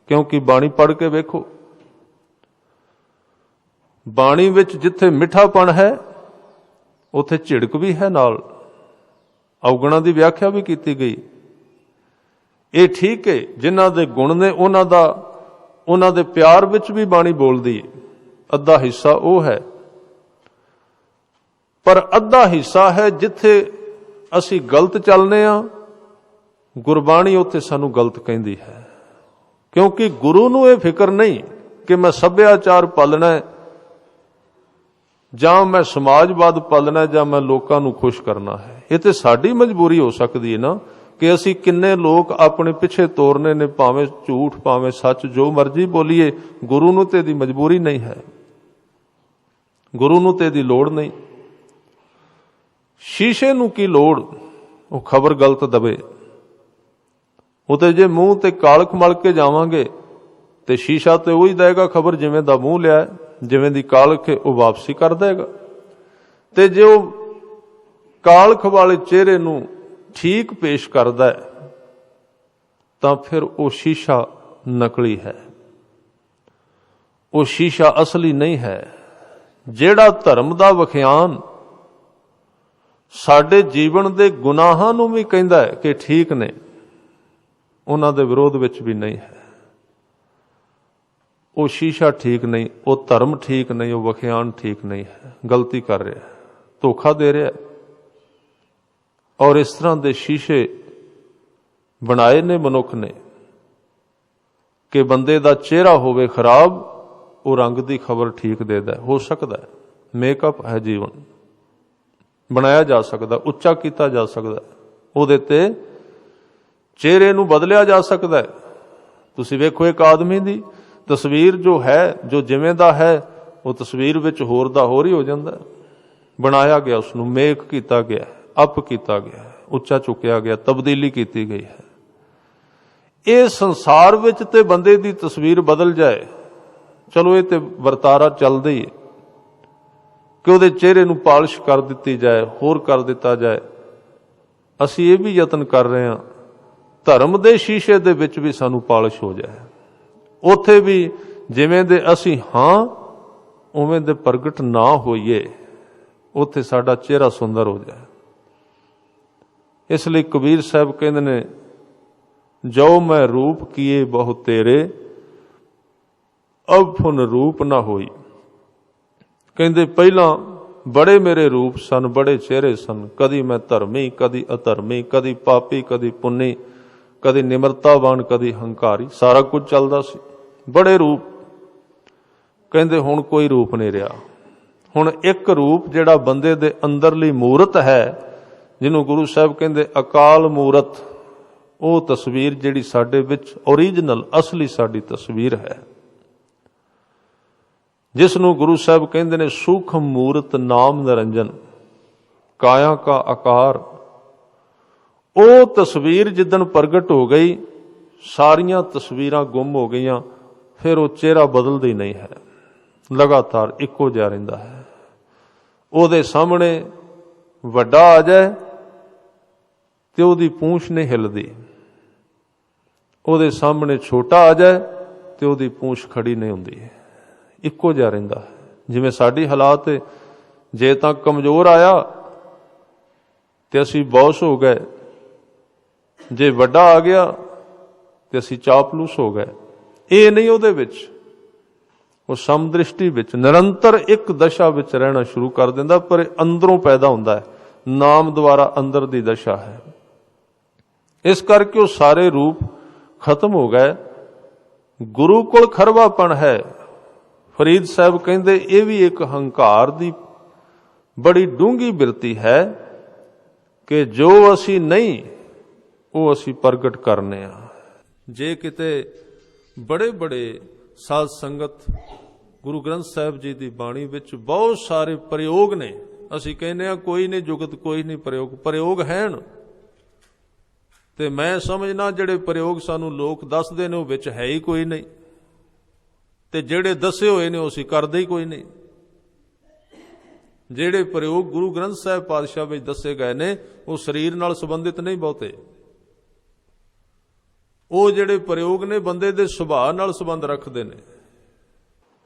S1: ਕਿਉਂਕਿ ਬਾਣੀ ਪੜ੍ਹ ਕੇ ਵੇਖੋ, ਬਾਣੀ ਵਿੱਚ ਜਿੱਥੇ ਮਿੱਠਾਪਣ ਹੈ ਉੱਥੇ ਝਿੜਕ ਵੀ ਹੈ, ਨਾਲ ਔਗਣਾਂ ਦੀ ਵਿਆਖਿਆ ਵੀ ਕੀਤੀ ਗਈ। ਇਹ ਠੀਕ ਹੈ, ਜਿਨ੍ਹਾਂ ਦੇ ਗੁਣ ਨੇ ਉਹਨਾਂ ਦੇ ਪਿਆਰ ਵਿੱਚ ਵੀ ਬਾਣੀ ਬੋਲਦੀ ਹੈ। ਅੱਧਾ ਹਿੱਸਾ ਉਹ ਹੈ, ਪਰ ਅੱਧਾ ਹਿੱਸਾ ਹੈ ਜਿੱਥੇ ਅਸੀਂ ਗਲਤ ਚੱਲਨੇ ਆ, ਗੁਰਬਾਣੀ ਉੱਥੇ ਸਾਨੂੰ ਗਲਤ ਕਹਿੰਦੀ ਹੈ। ਕਿਉਂਕਿ ਗੁਰੂ ਨੂੰ ਇਹ ਫਿਕਰ ਨਹੀਂ ਕਿ ਮੈਂ ਸੱਭਿਆਚਾਰ ਪਾਲਣਾ ਜਾਂ ਮੈਂ ਸਮਾਜਵਾਦ ਪਾਲਣਾ ਜਾਂ ਮੈਂ ਲੋਕਾਂ ਨੂੰ ਖੁਸ਼ ਕਰਨਾ ਹੈ। ਇਹ ਤੇ ਸਾਡੀ ਮਜਬੂਰੀ ਹੋ ਸਕਦੀ ਹੈ ਨਾ ਕਿ ਅਸੀਂ ਕਿੰਨੇ ਲੋਕ ਆਪਣੇ ਪਿੱਛੇ ਤੋਰਨੇ ਨੇ, ਭਾਵੇਂ ਝੂਠ ਭਾਵੇਂ ਸੱਚ, ਜੋ ਮਰਜ਼ੀ ਬੋਲੀਏ। ਗੁਰੂ ਨੂੰ ਤੇ ਇਹਦੀ ਮਜਬੂਰੀ ਨਹੀਂ ਹੈ, ਗੁਰੂ ਨੂੰ ਤੇ ਇਹਦੀ ਲੋੜ ਨਹੀਂ। ਸ਼ੀਸ਼ੇ ਨੂੰ ਕੀ ਲੋੜ ਉਹ ਖਬਰ ਗਲਤ ਦਵੇ। ਉਹ ਤੇ ਜੇ ਮੂੰਹ ਤੇ ਕਾਲਖ ਮਲ ਕੇ ਜਾਵਾਂਗੇ ਤੇ ਸ਼ੀਸ਼ਾ ਤੇ ਉਹੀ ਦੇਗਾ ਖਬਰ, ਜਿਵੇਂ ਦਾ ਮੂੰਹ ਲਿਆ, ਜਿਵੇਂ ਦੀ ਕਾਲਖ ਉਹ ਵਾਪਸੀ ਕਰ ਦੇਗਾ। ਤੇ ਜੇ ਉਹ ਕਾਲਖ ਵਾਲੇ ਚਿਹਰੇ ਨੂੰ ਠੀਕ ਪੇਸ਼ ਕਰਦਾ ਹੈ ਤਾਂ ਫਿਰ ਉਹ ਸ਼ੀਸ਼ਾ ਨਕਲੀ ਹੈ, ਉਹ ਸ਼ੀਸ਼ਾ ਅਸਲੀ ਨਹੀਂ ਹੈ। ਜਿਹੜਾ ਧਰਮ ਦਾ ਵਿਖਿਆਨ ਸਾਡੇ ਜੀਵਨ ਦੇ ਗੁਨਾਹਾਂ ਨੂੰ ਵੀ ਕਹਿੰਦਾ ਹੈ ਕਿ ਠੀਕ ਨੇ, ਉਹਨਾਂ ਦੇ ਵਿਰੋਧ ਵਿੱਚ ਵੀ ਨਹੀਂ ਹੈ। ਉਹ ਸ਼ੀਸ਼ਾ ਠੀਕ ਨਹੀਂ, ਉਹ ਧਰਮ ਠੀਕ ਨਹੀਂ, ਉਹ ਵਿਖਿਆਨ ਠੀਕ ਨਹੀਂ ਹੈ। ਗਲਤੀ ਕਰ ਰਿਹਾ, ਧੋਖਾ ਦੇ ਰਿਹਾ। ਔਰ ਇਸ ਤਰ੍ਹਾਂ ਦੇ ਸ਼ੀਸ਼ੇ ਬਣਾਏ ਨੇ ਮਨੁੱਖ ਨੇ ਕਿ ਬੰਦੇ ਦਾ ਚਿਹਰਾ ਹੋਵੇ ਖਰਾਬ, ਉਹ ਰੰਗ ਦੀ ਖਬਰ ਠੀਕ ਦੇਦਾ। ਹੋ ਸਕਦਾ ਹੈ ਮੇਕਅਪ ਹੈ, ਜੀਵਨ ਬਣਾਇਆ ਜਾ ਸਕਦਾ, ਉੱਚਾ ਕੀਤਾ ਜਾ ਸਕਦਾ, ਉਹਦੇ ਤੇ ਚਿਹਰੇ ਨੂੰ ਬਦਲਿਆ ਜਾ ਸਕਦਾ। ਤੁਸੀਂ ਵੇਖੋ ਇੱਕ ਆਦਮੀ ਦੀ ਤਸਵੀਰ ਜੋ ਹੈ, ਜੋ ਜਿਵੇਂ ਦਾ ਹੈ, ਉਹ ਤਸਵੀਰ ਵਿੱਚ ਹੋਰ ਦਾ ਹੋਰ ਹੀ ਹੋ ਜਾਂਦਾ। ਬਣਾਇਆ ਗਿਆ, ਉਸਨੂੰ ਮੇਕ ਕੀਤਾ ਗਿਆ, ਅਪ ਕੀਤਾ ਗਿਆ, ਉੱਚਾ ਚੁੱਕਿਆ ਗਿਆ, ਤਬਦੀਲੀ ਕੀਤੀ ਗਈ ਹੈ। ਇਹ ਸੰਸਾਰ ਵਿੱਚ ਤੇ ਬੰਦੇ ਦੀ ਤਸਵੀਰ ਬਦਲ ਜਾਏ, ਚਲੋ ਇਹ ਤੇ ਵਰਤਾਰਾ ਚੱਲਦਾ ਹੀ ਹੈ ਕਿ ਉਹਦੇ ਚਿਹਰੇ ਨੂੰ ਪਾਲਿਸ਼ ਕਰ ਦਿੱਤੀ ਜਾਏ, ਹੋਰ ਕਰ ਦਿੱਤਾ ਜਾਏ। ਅਸੀਂ ਇਹ ਵੀ ਯਤਨ ਕਰ ਰਹੇ ਹਾਂ ਧਰਮ ਦੇ ਸ਼ੀਸ਼ੇ ਦੇ ਵਿੱਚ ਵੀ ਸਾਨੂੰ ਪਾਲਿਸ਼ ਹੋ ਜਾਏ, ਉੱਥੇ ਵੀ ਜਿਵੇਂ ਦੇ ਅਸੀਂ ਹਾਂ ਉਵੇਂ ਦੇ ਪ੍ਰਗਟ ਨਾ ਹੋਈਏ, ਉੱਥੇ ਸਾਡਾ ਚਿਹਰਾ ਸੁੰਦਰ ਹੋ ਜਾਏ। ਇਸ ਲਈ ਕਬੀਰ ਸਾਹਿਬ ਕਹਿੰਦੇ ਨੇ, ਜੋ ਮੈਂ ਰੂਪ ਕੀਏ ਬਹੁ ਤੇਰੇ, ਅਬ ਫੁਨ ਰੂਪ ਨਾ ਹੋਈ। ਕਹਿੰਦੇ ਪਹਿਲਾਂ ਬੜੇ ਮੇਰੇ ਰੂਪ ਸਨ, ਬੜੇ ਚਿਹਰੇ ਸਨ, ਕਦੀ ਮੈਂ ਧਰਮੀ, ਕਦੀ ਅਧਰਮੀ, ਕਦੀ ਪਾਪੀ, ਕਦੀ ਪੁੰਨੀ, ਕਦੀ ਨਿਮਰਤਾਵਾਨ, ਕਦੀ ਹੰਕਾਰੀ, ਸਾਰਾ ਕੁਝ ਚੱਲਦਾ ਸੀ, ਬੜੇ ਰੂਪ। ਕਹਿੰਦੇ ਹੁਣ ਕੋਈ ਰੂਪ ਨਹੀਂ ਰਿਹਾ। ਹੁਣ ਇੱਕ ਰੂਪ ਜਿਹੜਾ ਬੰਦੇ ਦੇ ਅੰਦਰਲੀ ਮੂਰਤ ਹੈ, ਜਿਹਨੂੰ ਗੁਰੂ ਸਾਹਿਬ ਕਹਿੰਦੇ ਅਕਾਲ ਮੂਰਤ, ਉਹ ਤਸਵੀਰ ਜਿਹੜੀ ਸਾਡੇ ਵਿੱਚ ਓਰੀਜਨਲ ਅਸਲੀ ਸਾਡੀ ਤਸਵੀਰ ਹੈ, ਜਿਸ ਨੂੰ ਗੁਰੂ ਸਾਹਿਬ ਕਹਿੰਦੇ ਨੇ ਸੂਖਮ ਮੂਰਤ ਨਾਮ ਨਿਰੰਜਨ ਕਾਇਆ ਕਾ ਆਕਾਰ। ਉਹ ਤਸਵੀਰ ਜਿੱਦਣ ਪ੍ਰਗਟ ਹੋ ਗਈ, ਸਾਰੀਆਂ ਤਸਵੀਰਾਂ ਗੁੰਮ ਹੋ ਗਈਆਂ, ਫਿਰ ਉਹ ਚਿਹਰਾ ਬਦਲਦਾ ਹੀ ਨਹੀਂ ਹੈ, ਲਗਾਤਾਰ ਇੱਕੋ ਜਿਹਾ ਰਹਿੰਦਾ ਹੈ। ਉਹਦੇ ਸਾਹਮਣੇ ਵੱਡਾ ਆ ਜਾਏ ਤੇ ਉਹਦੀ ਪੂੰਛ ਨਹੀਂ ਹਿੱਲਦੀ, ਉਹਦੇ ਸਾਹਮਣੇ ਛੋਟਾ ਆ ਜਾਏ ਤੇ ਉਹਦੀ ਪੂੰਛ ਖੜੀ ਨਹੀਂ ਹੁੰਦੀ, ਇੱਕੋ ਜਿਹਾ ਰਹਿੰਦਾ। ਜਿਵੇਂ ਸਾਡੀ ਹਾਲਾਤ ਹੈ, ਜੇ ਤਾਂ ਕਮਜ਼ੋਰ ਆਇਆ ਤੇ ਅਸੀਂ ਬੌਸ ਹੋ ਗਏ, ਜੇ ਵੱਡਾ ਆ ਗਿਆ ਤੇ ਅਸੀਂ ਚਾਪਲੂਸ ਹੋ ਗਏ। ਇਹ ਨਹੀਂ, ਉਹਦੇ ਵਿੱਚ ਉਹ ਸਮਦ੍ਰਿਸ਼ਟੀ ਵਿੱਚ ਨਿਰੰਤਰ ਇੱਕ ਦਸ਼ਾ ਵਿੱਚ ਰਹਿਣਾ ਸ਼ੁਰੂ ਕਰ ਦਿੰਦਾ, ਪਰ ਅੰਦਰੋਂ ਪੈਦਾ ਹੁੰਦਾ ਹੈ, ਨਾਮ ਦੁਆਰਾ ਅੰਦਰ ਦੀ ਦਸ਼ਾ ਹੈ। ਇਸ ਕਰਕੇ ਉਹ ਸਾਰੇ ਰੂਪ ਖਤਮ ਹੋ ਗਏ। ਗੁਰੂ ਕੋਲ ਖਰਵਾਪਣ ਹੈ। ਫਰੀਦ ਸਾਹਿਬ ਕਹਿੰਦੇ ਇਹ ਵੀ ਇੱਕ ਹੰਕਾਰ ਦੀ ਬੜੀ ਡੂੰਘੀ ਬਿਰਤੀ ਹੈ ਕਿ ਜੋ ਅਸੀਂ ਨਹੀਂ ਉਹ ਅਸੀਂ ਪ੍ਰਗਟ ਕਰਨੇ ਆ। ਜੇ ਕਿਤੇ ਬੜੇ ਬੜੇ ਸਾਧ ਸੰਗਤ ਗੁਰੂ ਗ੍ਰੰਥ ਸਾਹਿਬ ਜੀ ਦੀ ਬਾਣੀ ਵਿੱਚ ਬਹੁਤ ਸਾਰੇ ਪ੍ਰਯੋਗ ਨੇ, ਅਸੀਂ ਕਹਿੰਦੇ ਆ ਕੋਈ ਨਹੀਂ ਜੁਗਤ ਕੋਈ ਨਹੀਂ ਪ੍ਰਯੋਗ ਹਨ, ਤੇ ਮੈਂ ਸਮਝਣਾ ਜਿਹੜੇ ਪ੍ਰਯੋਗ ਸਾਨੂੰ ਲੋਕ ਦੱਸਦੇ ਨੇ ਉਹ ਵਿੱਚ ਹੈ ਹੀ ਕੋਈ ਨਹੀਂ, ਤੇ ਜਿਹੜੇ ਦੱਸੇ ਹੋਏ ਨੇ ਉਹ ਅਸੀਂ ਕਰਦੇ ਹੀ ਕੋਈ ਨਹੀਂ। ਜਿਹੜੇ ਪ੍ਰਯੋਗ ਗੁਰੂ ਗ੍ਰੰਥ ਸਾਹਿਬ ਪਾਤਸ਼ਾਹ ਵਿੱਚ ਦੱਸੇ ਗਏ ਨੇ ਉਹ ਸਰੀਰ ਨਾਲ ਸੰਬੰਧਿਤ ਨਹੀਂ ਬਹੁਤੇ, ਉਹ ਜਿਹੜੇ ਪ੍ਰਯੋਗ ਨੇ ਬੰਦੇ ਦੇ ਸੁਭਾਅ ਨਾਲ ਸੰਬੰਧ ਰੱਖਦੇ ਨੇ।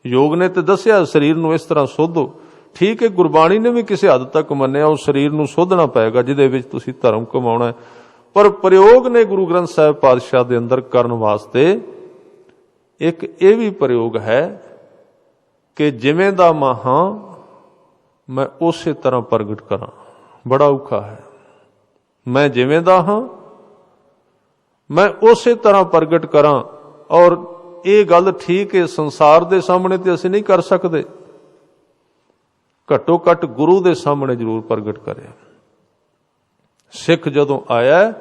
S1: ਯੋਗ ਨੇ ਤੇ ਦੱਸਿਆ ਸਰੀਰ ਨੂੰ ਇਸ ਤਰ੍ਹਾਂ ਸੋਧੋ, ਠੀਕ ਹੈ, ਗੁਰਬਾਣੀ ਨੇ ਵੀ ਕਿਸੇ ਹੱਦ ਤੱਕ ਮੰਨਿਆ ਉਹ ਸਰੀਰ ਨੂੰ ਸੋਧਣਾ ਪਏਗਾ ਜਿਹਦੇ ਵਿੱਚ ਤੁਸੀਂ ਧਰਮ ਕਮਾਉਣਾ ਹੈ, ਪਰ ਪ੍ਰਯੋਗ ਨੇ ਗੁਰੂ ਗ੍ਰੰਥ ਸਾਹਿਬ ਪਾਤਸ਼ਾਹ ਦੇ ਅੰਦਰ ਕਰਨ ਵਾਸਤੇ ਇੱਕ ਇਹ ਵੀ ਪ੍ਰਯੋਗ ਹੈ ਕਿ ਜਿਵੇਂ ਦਾ ਮੈਂ ਹਾਂ ਮੈਂ ਉਸੇ ਤਰ੍ਹਾਂ ਪ੍ਰਗਟ ਕਰਾਂ। ਬੜਾ ਔਖਾ ਹੈ। ਮੈਂ ਜਿਵੇਂ ਦਾ ਹਾਂ ਮੈਂ ਉਸੇ ਤਰ੍ਹਾਂ ਪ੍ਰਗਟ ਕਰਾਂ, ਔਰ ਇਹ ਗੱਲ ਠੀਕ ਹੈ ਸੰਸਾਰ ਦੇ ਸਾਹਮਣੇ ਤੇ ਅਸੀਂ ਨਹੀਂ ਕਰ ਸਕਦੇ, ਘੱਟੋ ਘੱਟ ਗੁਰੂ ਦੇ ਸਾਹਮਣੇ ਜ਼ਰੂਰ ਪ੍ਰਗਟ ਕਰੇ। ਸਿੱਖ ਜਦੋਂ ਆਇਆ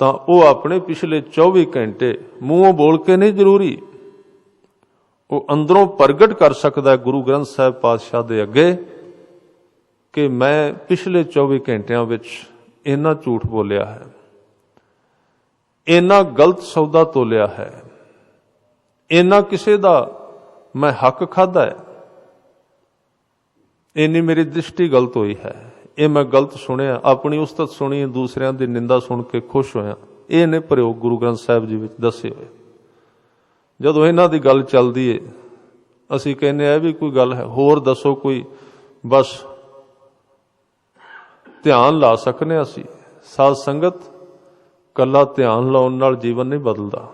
S1: ਤਾਂ ਉਹ ਆਪਣੇ ਪਿਛਲੇ 24 ਘੰਟੇ ਮੂੰਹੋਂ ਬੋਲ ਕੇ ਨਹੀਂ ਜ਼ਰੂਰੀ, ਉਹ ਅੰਦਰੋਂ ਪ੍ਰਗਟ ਕਰ ਸਕਦਾ ਗੁਰੂ ਗ੍ਰੰਥ ਸਾਹਿਬ ਪਾਤਸ਼ਾਹ ਦੇ ਅੱਗੇ ਕਿ ਮੈਂ ਪਿਛਲੇ 24 ਘੰਟਿਆਂ ਵਿੱਚ ਇੰਨਾ ਝੂਠ ਬੋਲਿਆ ਹੈ, ਇੰਨਾ ਗਲਤ ਸੌਦਾ ਤੋਲਿਆ ਹੈ, ਇੰਨਾ ਕਿਸੇ ਦਾ ਮੈਂ ਹੱਕ ਖਾਧਾ ਹੈ, ਇੰਨੀ ਮੇਰੀ ਦ੍ਰਿਸ਼ਟੀ ਗਲਤ ਹੋਈ ਹੈ, ਇਹ ਮੈਂ ਗਲਤ ਸੁਣਿਆ, ਆਪਣੀ ਉਸਤਤ ਸੁਣੀ, ਦੂਸਰਿਆਂ ਦੀ ਨਿੰਦਾ ਸੁਣ ਕੇ ਖੁਸ਼ ਹੋਇਆ। ਇਹ ਨੇ ਪ੍ਰਯੋਗ ਗੁਰੂ ਗ੍ਰੰਥ ਸਾਹਿਬ ਜੀ ਵਿੱਚ ਦੱਸੇ ਹੋਏ। ਜਦੋਂ ਇਹਨਾਂ ਦੀ ਗੱਲ ਚੱਲਦੀ ਏ ਅਸੀਂ ਕਹਿੰਦੇ ਆ ਵੀ ਕੋਈ ਗੱਲ ਹੈ, ਹੋਰ ਦੱਸੋ ਕੋਈ, ਬਸ ਧਿਆਨ ਲਾ ਸਕਨੇ ਅਸੀਂ। ਸਾਧ ਸੰਗਤ ਕੱਲਾ ਧਿਆਨ ਲਾਉਣ ਨਾਲ ਜੀਵਨ ਨਹੀਂ ਬਦਲਦਾ।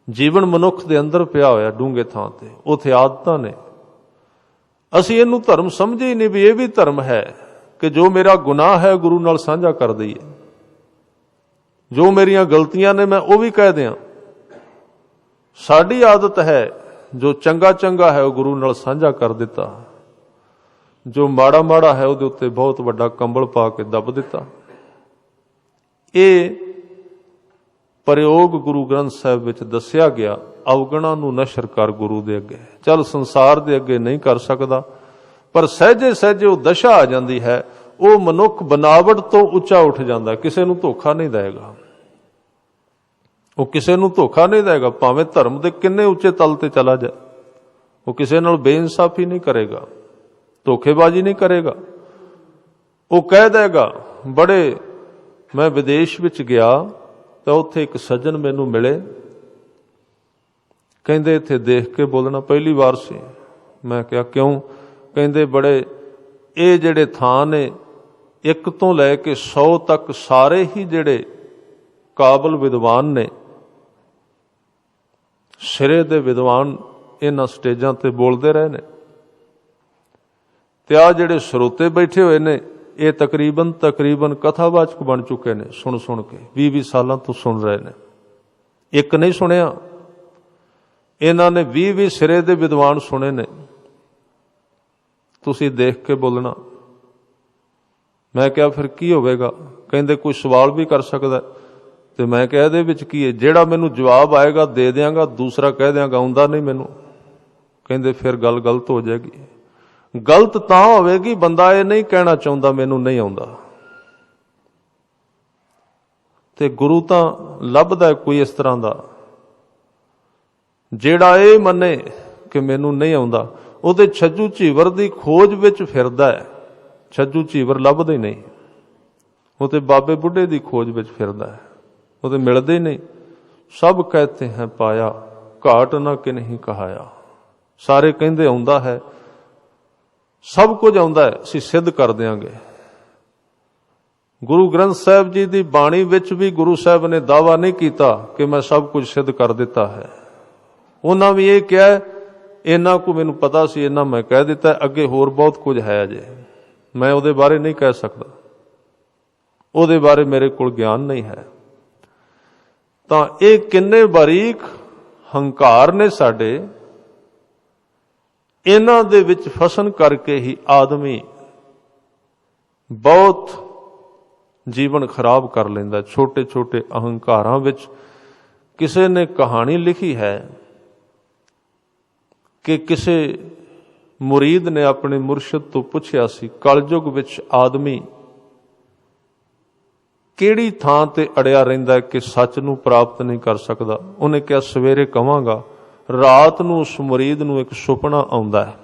S1: ਜੀਵਨ ਮਨੁੱਖ ਦੇ ਅੰਦਰ ਪਿਆ ਹੋਇਆ ਡੂੰਘੇ ਥਾਂ ਤੇ, ਉੱਥੇ ਆਦਤਾਂ ਨੇ। ਅਸੀਂ ਇਹਨੂੰ ਧਰਮ ਸਮਝੇ ਹੀ ਨਹੀਂ ਵੀ ਇਹ ਵੀ ਧਰਮ ਹੈ ਕਿ ਜੋ ਮੇਰਾ ਗੁਨਾਹ ਹੈ ਗੁਰੂ ਨਾਲ ਸਾਂਝਾ ਕਰ ਦਈਏ, ਜੋ ਮੇਰੀਆਂ ਗਲਤੀਆਂ ਨੇ ਮੈਂ ਉਹ ਵੀ ਕਹਿ ਦਿਆਂ। ਸਾਡੀ ਆਦਤ ਹੈ ਜੋ ਚੰਗਾ ਚੰਗਾ ਹੈ ਉਹ ਗੁਰੂ ਨਾਲ ਸਾਂਝਾ ਕਰ ਦਿੱਤਾ, ਜੋ ਮਾੜਾ ਮਾੜਾ ਹੈ ਉਹਦੇ ਉੱਤੇ ਬਹੁਤ ਵੱਡਾ ਕੰਬਲ ਪਾ ਕੇ ਦੱਬ ਦਿੱਤਾ। ਇਹ ਪ੍ਰਯੋਗ ਗੁਰੂ ਗ੍ਰੰਥ ਸਾਹਿਬ ਵਿੱਚ ਦੱਸਿਆ ਗਿਆ। ਅਵਗੁਣਾਂ ਨੂੰ ਨਸ਼ਰ ਕਰ ਗੁਰੂ ਦੇ ਅੱਗੇ, ਚੱਲ ਸੰਸਾਰ ਦੇ ਅੱਗੇ ਨਹੀਂ ਕਰ ਸਕਦਾ, ਪਰ ਸਹਿਜੇ ਸਹਿਜੇ ਉਹ ਦਸ਼ਾ ਆ ਜਾਂਦੀ ਹੈ, ਉਹ ਮਨੁੱਖ ਬਨਾਵਟ ਤੋਂ ਉੱਚਾ ਉੱਠ ਜਾਂਦਾ, ਕਿਸੇ ਨੂੰ ਧੋਖਾ ਨਹੀਂ ਦੇਗਾ, ਉਹ ਕਿਸੇ ਨੂੰ ਧੋਖਾ ਨਹੀਂ ਦੇਗਾ, ਭਾਵੇਂ ਧਰਮ ਦੇ ਕਿੰਨੇ ਉੱਚੇ ਤਲ ਤੇ ਚਲਾ ਜਾਏ, ਉਹ ਕਿਸੇ ਨਾਲ ਬੇਇਨਸਾਫੀ ਨਹੀਂ ਕਰੇਗਾ, ਧੋਖੇਬਾਜ਼ੀ ਨਹੀਂ ਕਰੇਗਾ। ਉਹ ਕਹਿ ਦੇਗਾ, ਬੜੇ ਮੈਂ ਵਿਦੇਸ਼ ਵਿੱਚ ਗਿਆ ਤਾਂ ਉੱਥੇ ਇੱਕ ਸੱਜਣ ਮੈਨੂੰ ਮਿਲੇ, ਕਹਿੰਦੇ ਇੱਥੇ ਦੇਖ ਕੇ ਬੋਲਣਾ ਪਹਿਲੀ ਵਾਰ ਸੀ। ਮੈਂ ਕਿਹਾ ਕਿਉਂ? ਕਹਿੰਦੇ ਬੜੇ ਇਹ ਜਿਹੜੇ ਥਾਂ ਨੇ 1 ਤੋਂ ਲੈ ਕੇ 100 ਤੱਕ ਸਾਰੇ ਹੀ ਜਿਹੜੇ ਕਾਬਲ ਵਿਦਵਾਨ ਨੇ, ਸਿਰੇ ਦੇ ਵਿਦਵਾਨ ਇਹਨਾਂ ਸਟੇਜਾਂ ਤੇ ਬੋਲਦੇ ਰਹੇ ਨੇ, ਤੇ ਆ ਜਿਹੜੇ ਸਰੋਤੇ ਬੈਠੇ ਹੋਏ ਨੇ ਇਹ ਤਕਰੀਬਨ ਕਥਾਵਾਚਕ ਬਣ ਚੁੱਕੇ ਨੇ, ਸੁਣ ਕੇ 20 ਸਾਲਾਂ ਤੋਂ ਸੁਣ ਰਹੇ ਨੇ। ਇੱਕ ਨਹੀਂ ਸੁਣਿਆ, ਇਹਨਾਂ ਨੇ 20 ਸਿਰੇ ਦੇ ਵਿਦਵਾਨ ਸੁਣੇ ਨੇ। ਤੁਸੀਂ ਦੇਖ ਕੇ ਬੋਲਣਾ। ਮੈਂ ਕਿਹਾ ਫਿਰ ਕੀ ਹੋਵੇਗਾ? ਕਹਿੰਦੇ ਕੋਈ ਸਵਾਲ ਵੀ ਕਰ ਸਕਦਾ, ਤੇ ਮੈਂ ਕਿਹਾ ਇਹਦੇ ਵਿੱਚ ਕੀ ਹੈ? ਜਿਹੜਾ ਮੈਨੂੰ ਜਵਾਬ ਆਏਗਾ ਦੇ ਦਿਆਂਗਾ, ਦੂਸਰਾ ਕਹਿ ਦਿਆਂਗਾ ਆਉਂਦਾ ਨਹੀਂ ਮੈਨੂੰ। ਕਹਿੰਦੇ ਫਿਰ ਗੱਲ ਗਲਤ ਹੋ ਜਾਏਗੀ। ਗਲਤ ਤਾਂ ਹੋਵੇਗੀ ਬੰਦਾ ਇਹ ਨਹੀਂ ਕਹਿਣਾ ਚਾਹੁੰਦਾ ਮੈਨੂੰ ਨਹੀਂ ਆਉਂਦਾ, ਤੇ ਗੁਰੂ ਤਾਂ ਲੱਭਦਾ ਕੋਈ ਇਸ ਤਰ੍ਹਾਂ ਦਾ ਜਿਹੜਾ ਇਹ ਮੰਨੇ ਕਿ ਮੈਨੂੰ ਨਹੀਂ ਆਉਂਦਾ। ਉਹਦੇ ਛੱਜੂ ਝੀਵਰ ਦੀ ਖੋਜ ਵਿੱਚ ਫਿਰਦਾ ਹੈ, ਛੱਜੂ ਝੀਵਰ ਲੱਭਦੇ ਨਹੀਂ, ਉਹ ਤੇ ਬਾਬੇ ਬੁੱਢੇ ਦੀ ਖੋਜ ਵਿੱਚ ਫਿਰਦਾ ਹੈ। वो तो मिलते ही नहीं। सब कहते हैं पाया, घाट ना कि नहीं कहाया। सारे कहते आउंदा है, सब कुछ आउंदा है, असीं सिद्ध कर देंगे। गुरु ग्रंथ साहिब जी की बाणी विच भी गुरु साहब ने दावा नहीं किया कि मैं सब कुछ सिद्ध कर दिता है। उन्होंने भी ये कहा, इन्ना को मैनू पता सी, इन्ना मैं कह दिता, अगे होर बहुत कुछ है अजे, मैं उहदे बारे नहीं कह सकता, उहदे बारे मेरे को ज्ञान नहीं है। तो ये किन्ने बारीक हंकार ने साडे, इन्हां दे विच फसन करके ही आदमी बहुत जीवन खराब कर लेंदा। छोटे छोटे अहंकारां विच किसी ने कहानी लिखी है कि किसी मुरीद ने अपने मुर्शिद तो पुछया सी, कलयुग विच आदमी किहड़ी थां ते अड़िया रहिंदा है कि सच नूं प्राप्त नहीं कर सकदा। उन्हें कहा, सवेरे कहांगा, रात नूं उस मुरीद नूं एक सुपना आउंदा है।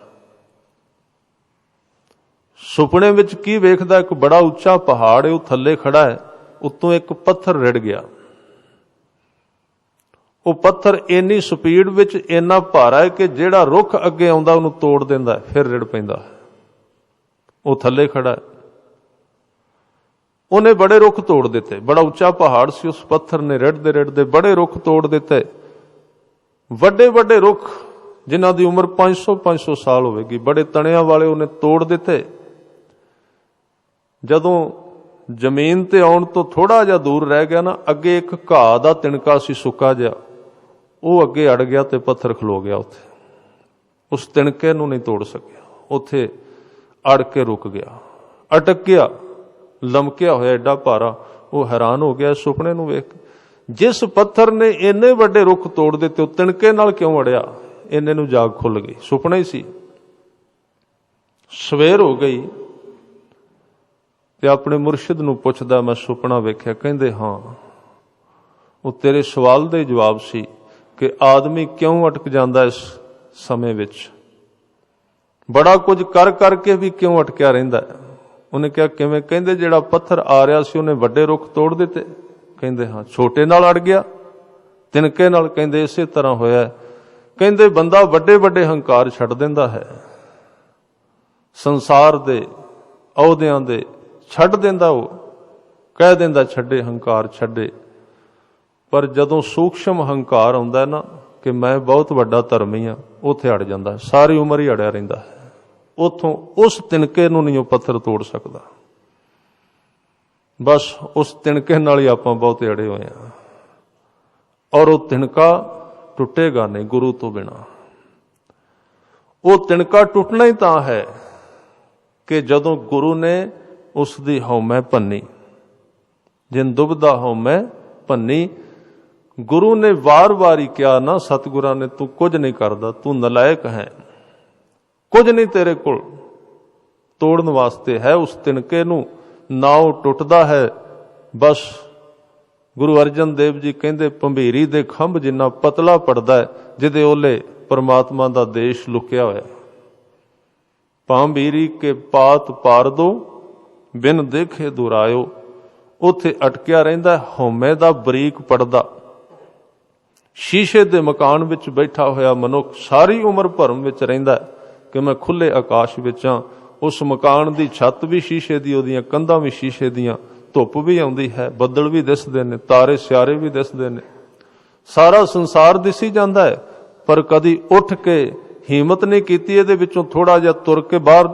S1: सुपने विच की वेखदा, एक बड़ा उच्चा पहाड़ है, वो थल्ले खड़ा है, उत्तों एक पत्थर रिड़ गया। वो पत्थर इन्नी स्पीड विच इन्ना भारा है कि जिहड़ा रुख अगे आउंदा उहनूं तोड़ दिंदा है, फिर रिड़ पैंदा है। वो थल्ले खड़ा है, उन्हें बड़े रुख तोड़ दिते। बड़ा उच्चा पहाड़ सी, उस पत्थर ने रिड़दे रिड़दे बड़े रुख तोड़ दिते। वड्डे वड्डे रुख जिन्हां दी उम्र 500 साल होवेगी, बड़े तणियां वाले उन्हें तोड़ दिते। जदों जमीन ते आउण तो थोड़ा जिहा दूर रह गया ना, अगे एक घाह दा तिणका सी सुक्का जिहा, वो अगे अड़ गया ते पत्थर खलो गया उत्थे। उस तिणके नूं नहीं तोड़ सकिया, उत्थे अड़ के रुक गया, अटक गया, लमकिया होया एडा भारा। वो हैरान हो गया सुपने नूं वेख, जिस पत्थर ने इन्ने वड्डे रुख तोड़ दिते वो तिणके नाल क्यों अड़िया। इन्ने नूं जाग खुल गई, सुपना ही सी। सवेर हो गई ते अपने मुर्शिद नूं पुछदा, मैं सुपना वेख्या। कहंदे हाँ, वो तेरे सवाल दे जवाब सी कि आदमी क्यों अटक जांदा इस समय विच, बड़ा कुछ कर करके भी क्यों अटकिया रहिंदा है। उन्हें कहा, किवें? कहंदे जिहड़ा पत्थर आ रहा सी उन्हें वड्डे रुख तोड़ दिते। कहंदे हाँ, छोटे नाल अड़ गया, तिनके नाल। कहंदे इसे तरह होया। कहंदे बंदा वड्डे वड्डे हंकार छड्ड दिंदा है, संसार दे अहुदियां दे छड्ड दिंदा, वो कह दिंदा छड्डे हंकार छड्डे। पर जदों सूक्ष्म हंकार आउंदा है ना कि मैं बहुत वड्डा धर्मी हाँ, उत्थे अड़ जांदा है, सारी उम्र ही अड़िया रहिंदा है। उथों उस तिनके नूं नहीं पत्थर तोड़ सकदा। बस उस तिनके नाल ही आपां बहुत अड़े होए हैं, और वो तिनका टुटेगा नहीं गुरु तो बिना। वो तिनका टुटना ही तां है कि जदों गुरु ने उसदी हौमै भन्नी, जिन दुबदा हौमै भन्नी। गुरु ने वार वार ही कहा ना, सतगुरां ने, तू कुछ नहीं करदा, तू नलायक है, कुछ नहीं तेरे कोल तोड़न वास्ते है। उस तिनके नूं ना वो टुटदा है। बस गुरु अर्जन देव जी कहंदे, भंभीरी दे खंभ जिन्ना पतला पड़दा है, जिहदे ओले परमात्मा दा देश लुकिया होया। भांभीरी के पात पार दो, बिन देखे दुरायो। उत्थे अटकिया रहिंदा हौमे दा बरीक पड़दा। शीशे दे मकान विच बैठा होया मनुख सारी उम्र भरम विच रहिंदा कि मैं खुले आकाश विच हां। उस मकान दी छत भी शीशे दी, ओदियां कंधां भी शीशे दियां, धुप भी आउंदी है, बदल भी दिसदे ने, तारे सियारे भी दिसदे ने, सारा संसार दिसी जांदा है। पर कदी उठ के हिम्मत नहीं कीती इहदे विचों थोड़ा जिहा तुर के बाहर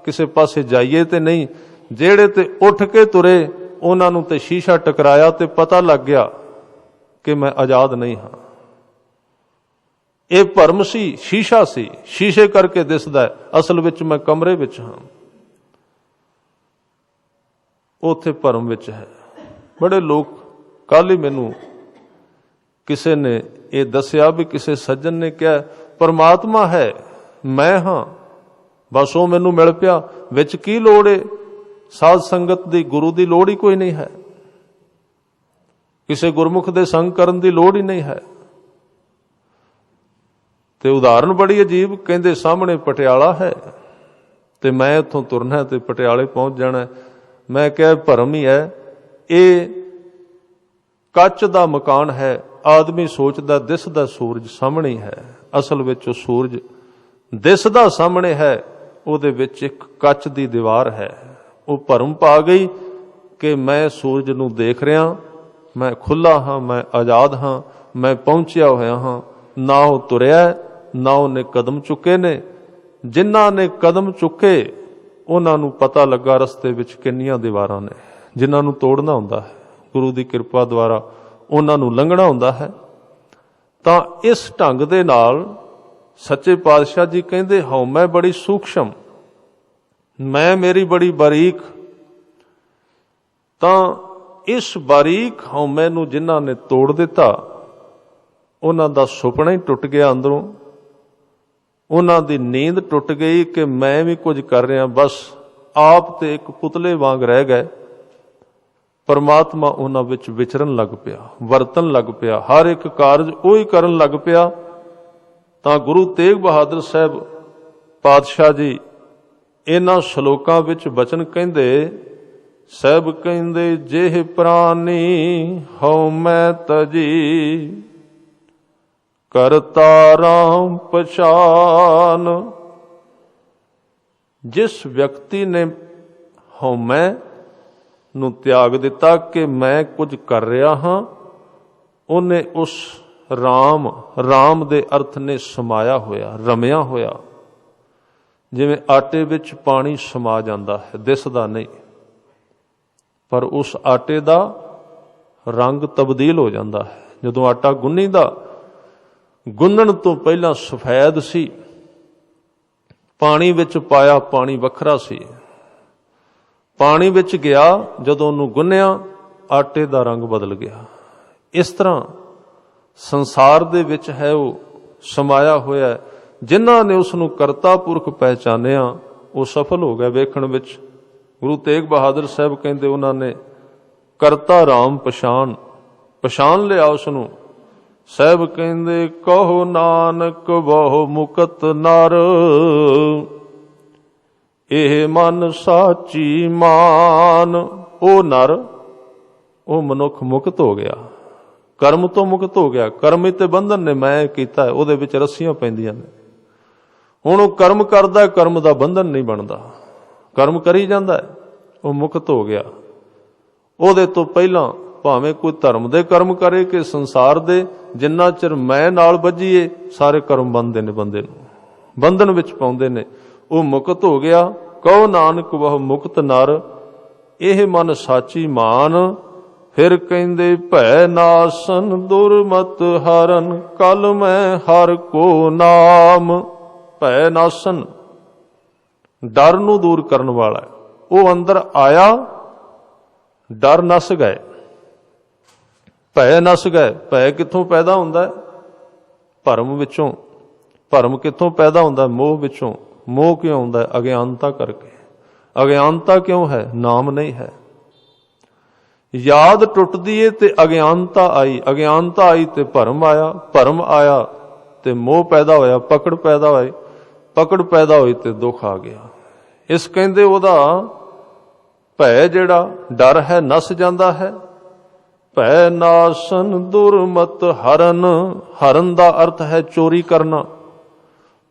S1: किसे पासे जाइए ते नहीं। जेड़े ते उठ के तुरे उन्हां नूं ते शीशा टकराया ते पता लग गया कि मैं आजाद नहीं हाँ। ਇਹ ਭਰਮ ਸੀ, शीशा सी, शीशे करके दिसदा है, असल विच मैं कमरे विच हां, उत्थे भरम विच है। बड़े लोग, कल ही मैनू किसी ने ये दसिया भी किसी सज्जन ने कहा परमात्मा है, मैं हाँ, बस वो मैनू मिल पिया, विच की लोड़ है, साध संगत दी, गुरु दी लोड़ ही कोई नहीं है, किसी गुरमुख दे संग करन दी लोड़ ही नहीं है। ते उदाहरण बड़ी अजीब, कहंदे सामने पटियाला है ते मैं इत्थों तुरना ते पटियाले पहुंच जाना। मैं कहा भरम ही है, ये ਕੱਚ ਦਾ ਮਕਾਨ ਹੈ, ਆਦਮੀ ਸੋਚਦਾ ਦਿਸਦਾ ਸੂਰਜ ਸਾਹਮਣੇ ਹੀ ਹੈ, ਅਸਲ ਵਿੱਚ ਉਹ ਸੂਰਜ ਦਿਸਦਾ ਸਾਹਮਣੇ ਹੈ, ਉਹਦੇ ਵਿੱਚ ਇੱਕ ਕੱਚ ਦੀ ਦੀਵਾਰ ਹੈ। ਉਹ ਭਰਮ ਪਾ ਗਈ ਕਿ ਮੈਂ ਸੂਰਜ ਨੂੰ ਦੇਖ ਰਿਹਾ, ਮੈਂ ਖੁੱਲਾ ਹਾਂ, ਮੈਂ ਆਜ਼ਾਦ ਹਾਂ, ਮੈਂ ਪਹੁੰਚਿਆ ਹੋਇਆ ਹਾਂ। ਨਾ ਉਹ ਤੁਰਿਆ, ਨਾ ਉਹਨੇ ਕਦਮ ਚੁੱਕੇ ਨੇ। ਜਿਨ੍ਹਾਂ ਨੇ ਕਦਮ ਚੁੱਕੇ ਉਹਨਾਂ ਨੂੰ ਪਤਾ ਲੱਗਾ ਰਸਤੇ ਵਿੱਚ ਕਿੰਨੀਆਂ ਦੀਵਾਰਾਂ ਨੇ ਜਿਨ੍ਹਾਂ ਨੂੰ ਤੋੜਨਾ ਹੁੰਦਾ ਹੈ। ਗੁਰੂ ਦੀ ਕਿਰਪਾ ਦੁਆਰਾ ਉਹਨਾਂ ਨੂੰ ਲੰਘਣਾ ਹੁੰਦਾ ਹੈ। ਤਾਂ ਇਸ ਢੰਗ ਦੇ ਨਾਲ ਸੱਚੇ ਪਾਤਸ਼ਾਹ ਜੀ ਕਹਿੰਦੇ ਹਉਮੈ ਬੜੀ ਸੂਖਸ਼ਮ, ਮੈਂ ਮੇਰੀ ਬੜੀ ਬਾਰੀਕ। ਤਾਂ ਇਸ ਬਾਰੀਕ ਹਉਮੈ ਨੂੰ ਜਿਨ੍ਹਾਂ ਨੇ ਤੋੜ ਦਿੱਤਾ, ਉਹਨਾਂ ਦਾ ਸੁਪਨਾ ਹੀ ਟੁੱਟ ਗਿਆ ਅੰਦਰੋਂ, ਉਹਨਾਂ ਦੀ ਨੀਂਦ ਟੁੱਟ ਗਈ ਕਿ ਮੈਂ ਵੀ ਕੁਝ ਕਰ ਰਿਹਾ, ਬਸ ਆਪ ਤੇ ਇੱਕ ਪੁਤਲੇ ਵਾਂਗ ਰਹਿ ਗਏ। ਪਰਮਾਤਮਾ ਉਹਨਾਂ ਵਿੱਚ ਵਿਚਰਨ ਲੱਗ ਪਿਆ, ਵਰਤਨ ਲੱਗ ਪਿਆ, ਹਰ ਇੱਕ ਕਾਰਜ ਉਹ ਹੀ ਕਰਨ ਲੱਗ ਪਿਆ। ਤਾਂ ਗੁਰੂ ਤੇਗ ਬਹਾਦਰ ਸਾਹਿਬ ਪਾਤਸ਼ਾਹ ਜੀ ਇਹਨਾਂ ਸ਼ਲੋਕਾਂ ਵਿੱਚ ਬਚਨ ਕਹਿੰਦੇ, ਸਹਿਬ ਕਹਿੰਦੇ ਜਿਹ ਪ੍ਰਾਨੀ ਹਉਮੈ ਤਜੀ, ਕਰਤਾ ਰਾਮ ਪਛਾਨ। ਜਿਸ ਵਿਅਕਤੀ ਨੇ ਹਉਮੈ ਨੂੰ ਤਿਆਗ ਦਿੱਤਾ ਕਿ ਮੈਂ ਕੁਝ ਕਰ ਰਿਹਾ ਹਾਂ, ਉਹਨੇ ਉਸ ਰਾਮ ਦੇ ਅਰਥ ਨੇ ਸਮਾਇਆ ਹੋਇਆ, ਰਮਿਆ ਹੋਇਆ। ਜਿਵੇਂ ਆਟੇ ਵਿੱਚ ਪਾਣੀ ਸਮਾ ਜਾਂਦਾ ਹੈ, ਦਿਸਦਾ ਨਹੀਂ, ਪਰ ਉਸ ਆਟੇ ਦਾ ਰੰਗ ਤਬਦੀਲ ਹੋ ਜਾਂਦਾ ਹੈ। ਜਦੋਂ ਆਟਾ ਗੁੰਨੀਦਾ, ਗੁੰਨਣ ਤੋਂ ਪਹਿਲਾਂ ਸਫੈਦ ਸੀ, ਪਾਣੀ ਵਿੱਚ ਪਾਇਆ ਪਾਣੀ ਵੱਖਰਾ ਸੀ, ਪਾਣੀ ਵਿੱਚ ਗਿਆ ਜਦੋਂ ਉਹਨੂੰ ਗੁੰਨਿਆ ਆਟੇ ਦਾ ਰੰਗ ਬਦਲ ਗਿਆ। ਇਸ ਤਰ੍ਹਾਂ ਸੰਸਾਰ ਦੇ ਵਿੱਚ ਹੈ ਉਹ ਸਮਾਇਆ ਹੋਇਆ। ਜਿਨ੍ਹਾਂ ਨੇ ਉਸ ਨੂੰ ਕਰਤਾ ਪੁਰਖ ਪਹਿਚਾਨਿਆ ਉਹ ਸਫਲ ਹੋ ਗਏ ਵੇਖਣ ਵਿੱਚ। ਗੁਰੂ ਤੇਗ ਬਹਾਦਰ ਸਾਹਿਬ ਕਹਿੰਦੇ ਉਹਨਾਂ ਨੇ ਕਰਤਾ ਰਾਮ ਪਛਾਣ ਲਿਆ ਉਸ ਨੂੰ। ਸਾਹਿਬ ਕਹਿੰਦੇ ਕਹੋ ਨਾਨਕ ਬਹੁ ਮੁਕਤ ਨਰ, ਇਹ ਮਨ ਸਾਚੀ ਮਾਨ। ਉਹ ਨਰ, ਉਹ ਮਨੁੱਖ ਮੁਕਤ ਹੋ ਗਿਆ, ਕਰਮ ਤੋਂ ਮੁਕਤ ਹੋ ਗਿਆ। ਕਰਮ ਤੇ ਬੰਧਨ ਨੇ, ਮੈਂ ਕੀਤਾ, ਉਹਦੇ ਵਿੱਚ ਰੱਸੀਆਂ ਪੈਂਦੀਆਂ ਨੇ। ਹੁਣ ਉਹ ਕਰਮ ਕਰਦਾ, ਕਰਮ ਦਾ ਬੰਧਨ ਨਹੀਂ ਬਣਦਾ, ਕਰਮ ਕਰੀ ਜਾਂਦਾ, ਉਹ ਮੁਕਤ ਹੋ ਗਿਆ। ਉਹਦੇ ਤੋਂ ਪਹਿਲਾਂ ਭਾਵੇਂ ਕੋਈ ਧਰਮ ਦੇ ਕਰਮ ਕਰੇ ਕਿ ਸੰਸਾਰ ਦੇ, ਜਿੰਨਾ ਚਿਰ ਮੈਂ ਨਾਲ ਬੱਝੀਏ ਸਾਰੇ ਕਰਮ ਬੰਨਦੇ ਨੇ, ਬੰਦੇ ਨੂੰ ਬੰਧਨ ਵਿੱਚ ਪਾਉਂਦੇ ਨੇ। ਉਹ ਮੁਕਤ ਹੋ ਗਿਆ। ਕਹੋ ਨਾਨਕ ਬਹੁ ਮੁਕਤ ਨਰ, ਇਹ ਮਨ ਸਾਚੀ ਮਾਨ। ਫਿਰ ਕਹਿੰਦੇ ਭੈ ਨਾਸਨ ਦੁਰਮਤ ਹਰਨ, ਕਲ ਮੈਂ ਹਰ ਕੋ ਨਾਮ। ਭੈ ਨਾਸਨ, ਡਰ ਨੂੰ ਦੂਰ ਕਰਨ ਵਾਲਾ। ਉਹ ਅੰਦਰ ਆਇਆ, ਡਰ ਨਸ ਗਏ, ਭੈ ਨਸ ਗਏ। ਭੈ ਕਿੱਥੋਂ ਪੈਦਾ ਹੁੰਦਾ? ਭਰਮ ਵਿੱਚੋਂ। ਭਰਮ ਕਿੱਥੋਂ ਪੈਦਾ ਹੁੰਦਾ? ਮੋਹ ਵਿੱਚੋਂ। ਮੋਹ ਕਿਉਂ ਹੁੰਦਾ? ਅਗਿਆਨਤਾ ਕਰਕੇ। ਅਗਿਆਨਤਾ ਕਿਉਂ ਹੈ? ਨਾਮ ਨਹੀਂ ਹੈ। ਯਾਦ ਟੁੱਟਦੀ ਏ ਤੇ ਅਗਿਆਨਤਾ ਆਈ, ਅਗਿਆਨਤਾ ਆਈ ਤੇ ਭਰਮ ਆਇਆ, ਭਰਮ ਆਇਆ ਤੇ ਮੋਹ ਪੈਦਾ ਹੋਇਆ, ਪਕੜ ਪੈਦਾ ਹੋਈ, ਪਕੜ ਪੈਦਾ ਹੋਈ ਤੇ ਦੁੱਖ ਆ ਗਿਆ। ਇਸ ਕਹਿੰਦੇ ਉਹਦਾ ਭੈ ਜਿਹੜਾ ਡਰ ਹੈ ਨਸ ਜਾਂਦਾ ਹੈ। ਭੈ ਨਾਸਨ ਦੁਰਮਤ ਹਰਨ। ਹਰਨ ਦਾ ਅਰਥ ਹੈ ਚੋਰੀ ਕਰਨਾ।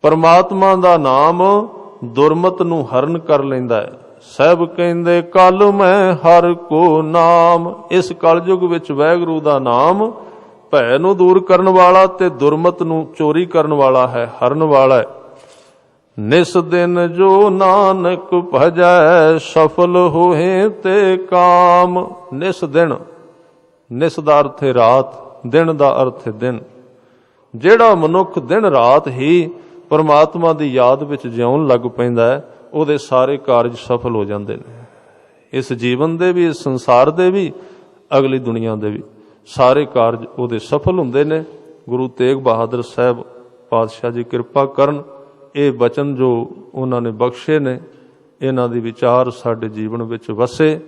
S1: ਪਰਮਾਤਮਾ ਦਾ ਨਾਮ ਦੁਰਮਤ ਨੂੰ ਹਰਨ ਕਰ ਲੈਂਦਾ ਹੈ। ਸਾਹਿਬ ਕਹਿੰਦੇ ਕਲ ਮੈਂ ਹਰ ਕੋ ਨਾਮ। ਇਸ ਕਲਯੁਗ ਵਿੱਚ ਵਾਹਿਗੁਰੂ ਦਾ ਨਾਮ ਭੈ ਨੂੰ ਦੂਰ ਕਰਨ ਵਾਲਾ ਤੇ ਦੁਰਮਤ ਨੂੰ ਚੋਰੀ ਕਰਨ ਵਾਲਾ ਹੈ, ਹਰਨ ਵਾਲਾ ਹੈ। ਨਿਸ ਦਿਨ ਜੋ ਨਾਨਕ ਭਜੈ, ਸਫਲ ਹੋਏ ਤੇ ਕਾਮ। ਨਿਸ ਦਿਨ, ਨਿਸ ਦਾ ਅਰਥ ਹੈ ਰਾਤ, ਦਿਨ ਦਾ ਅਰਥ ਹੈ ਦਿਨ। ਜਿਹੜਾ ਮਨੁੱਖ ਦਿਨ ਰਾਤ ਹੀ ਪਰਮਾਤਮਾ ਦੀ ਯਾਦ ਵਿੱਚ ਜਿਉਣ ਲੱਗ ਪੈਂਦਾ ਹੈ, ਉਹਦੇ ਸਾਰੇ ਕਾਰਜ ਸਫਲ ਹੋ ਜਾਂਦੇ ਨੇ। ਇਸ ਜੀਵਨ ਦੇ ਵੀ, ਇਸ ਸੰਸਾਰ ਦੇ ਵੀ, ਅਗਲੀ ਦੁਨੀਆ ਦੇ ਵੀ ਸਾਰੇ ਕਾਰਜ ਉਹਦੇ ਸਫਲ ਹੁੰਦੇ ਨੇ। ਗੁਰੂ ਤੇਗ ਬਹਾਦਰ ਸਾਹਿਬ ਪਾਤਸ਼ਾਹ ਜੀ ਕਿਰਪਾ ਕਰਨ, ਇਹ ਬਚਨ ਜੋ ਉਹਨਾਂ ਨੇ ਬਖਸ਼ੇ ਨੇ, ਇਹਨਾਂ ਦੀ ਵਿਚਾਰ ਸਾਡੇ ਜੀਵਨ ਵਿੱਚ ਵਸੇ,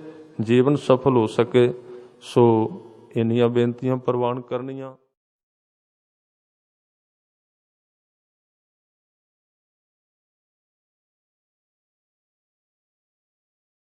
S1: ਜੀਵਨ ਸਫਲ ਹੋ ਸਕੇ। ਸੋ ਇੰਨੀਆਂ ਬੇਨਤੀਆਂ ਪ੍ਰਵਾਨ ਕਰਨੀਆਂ।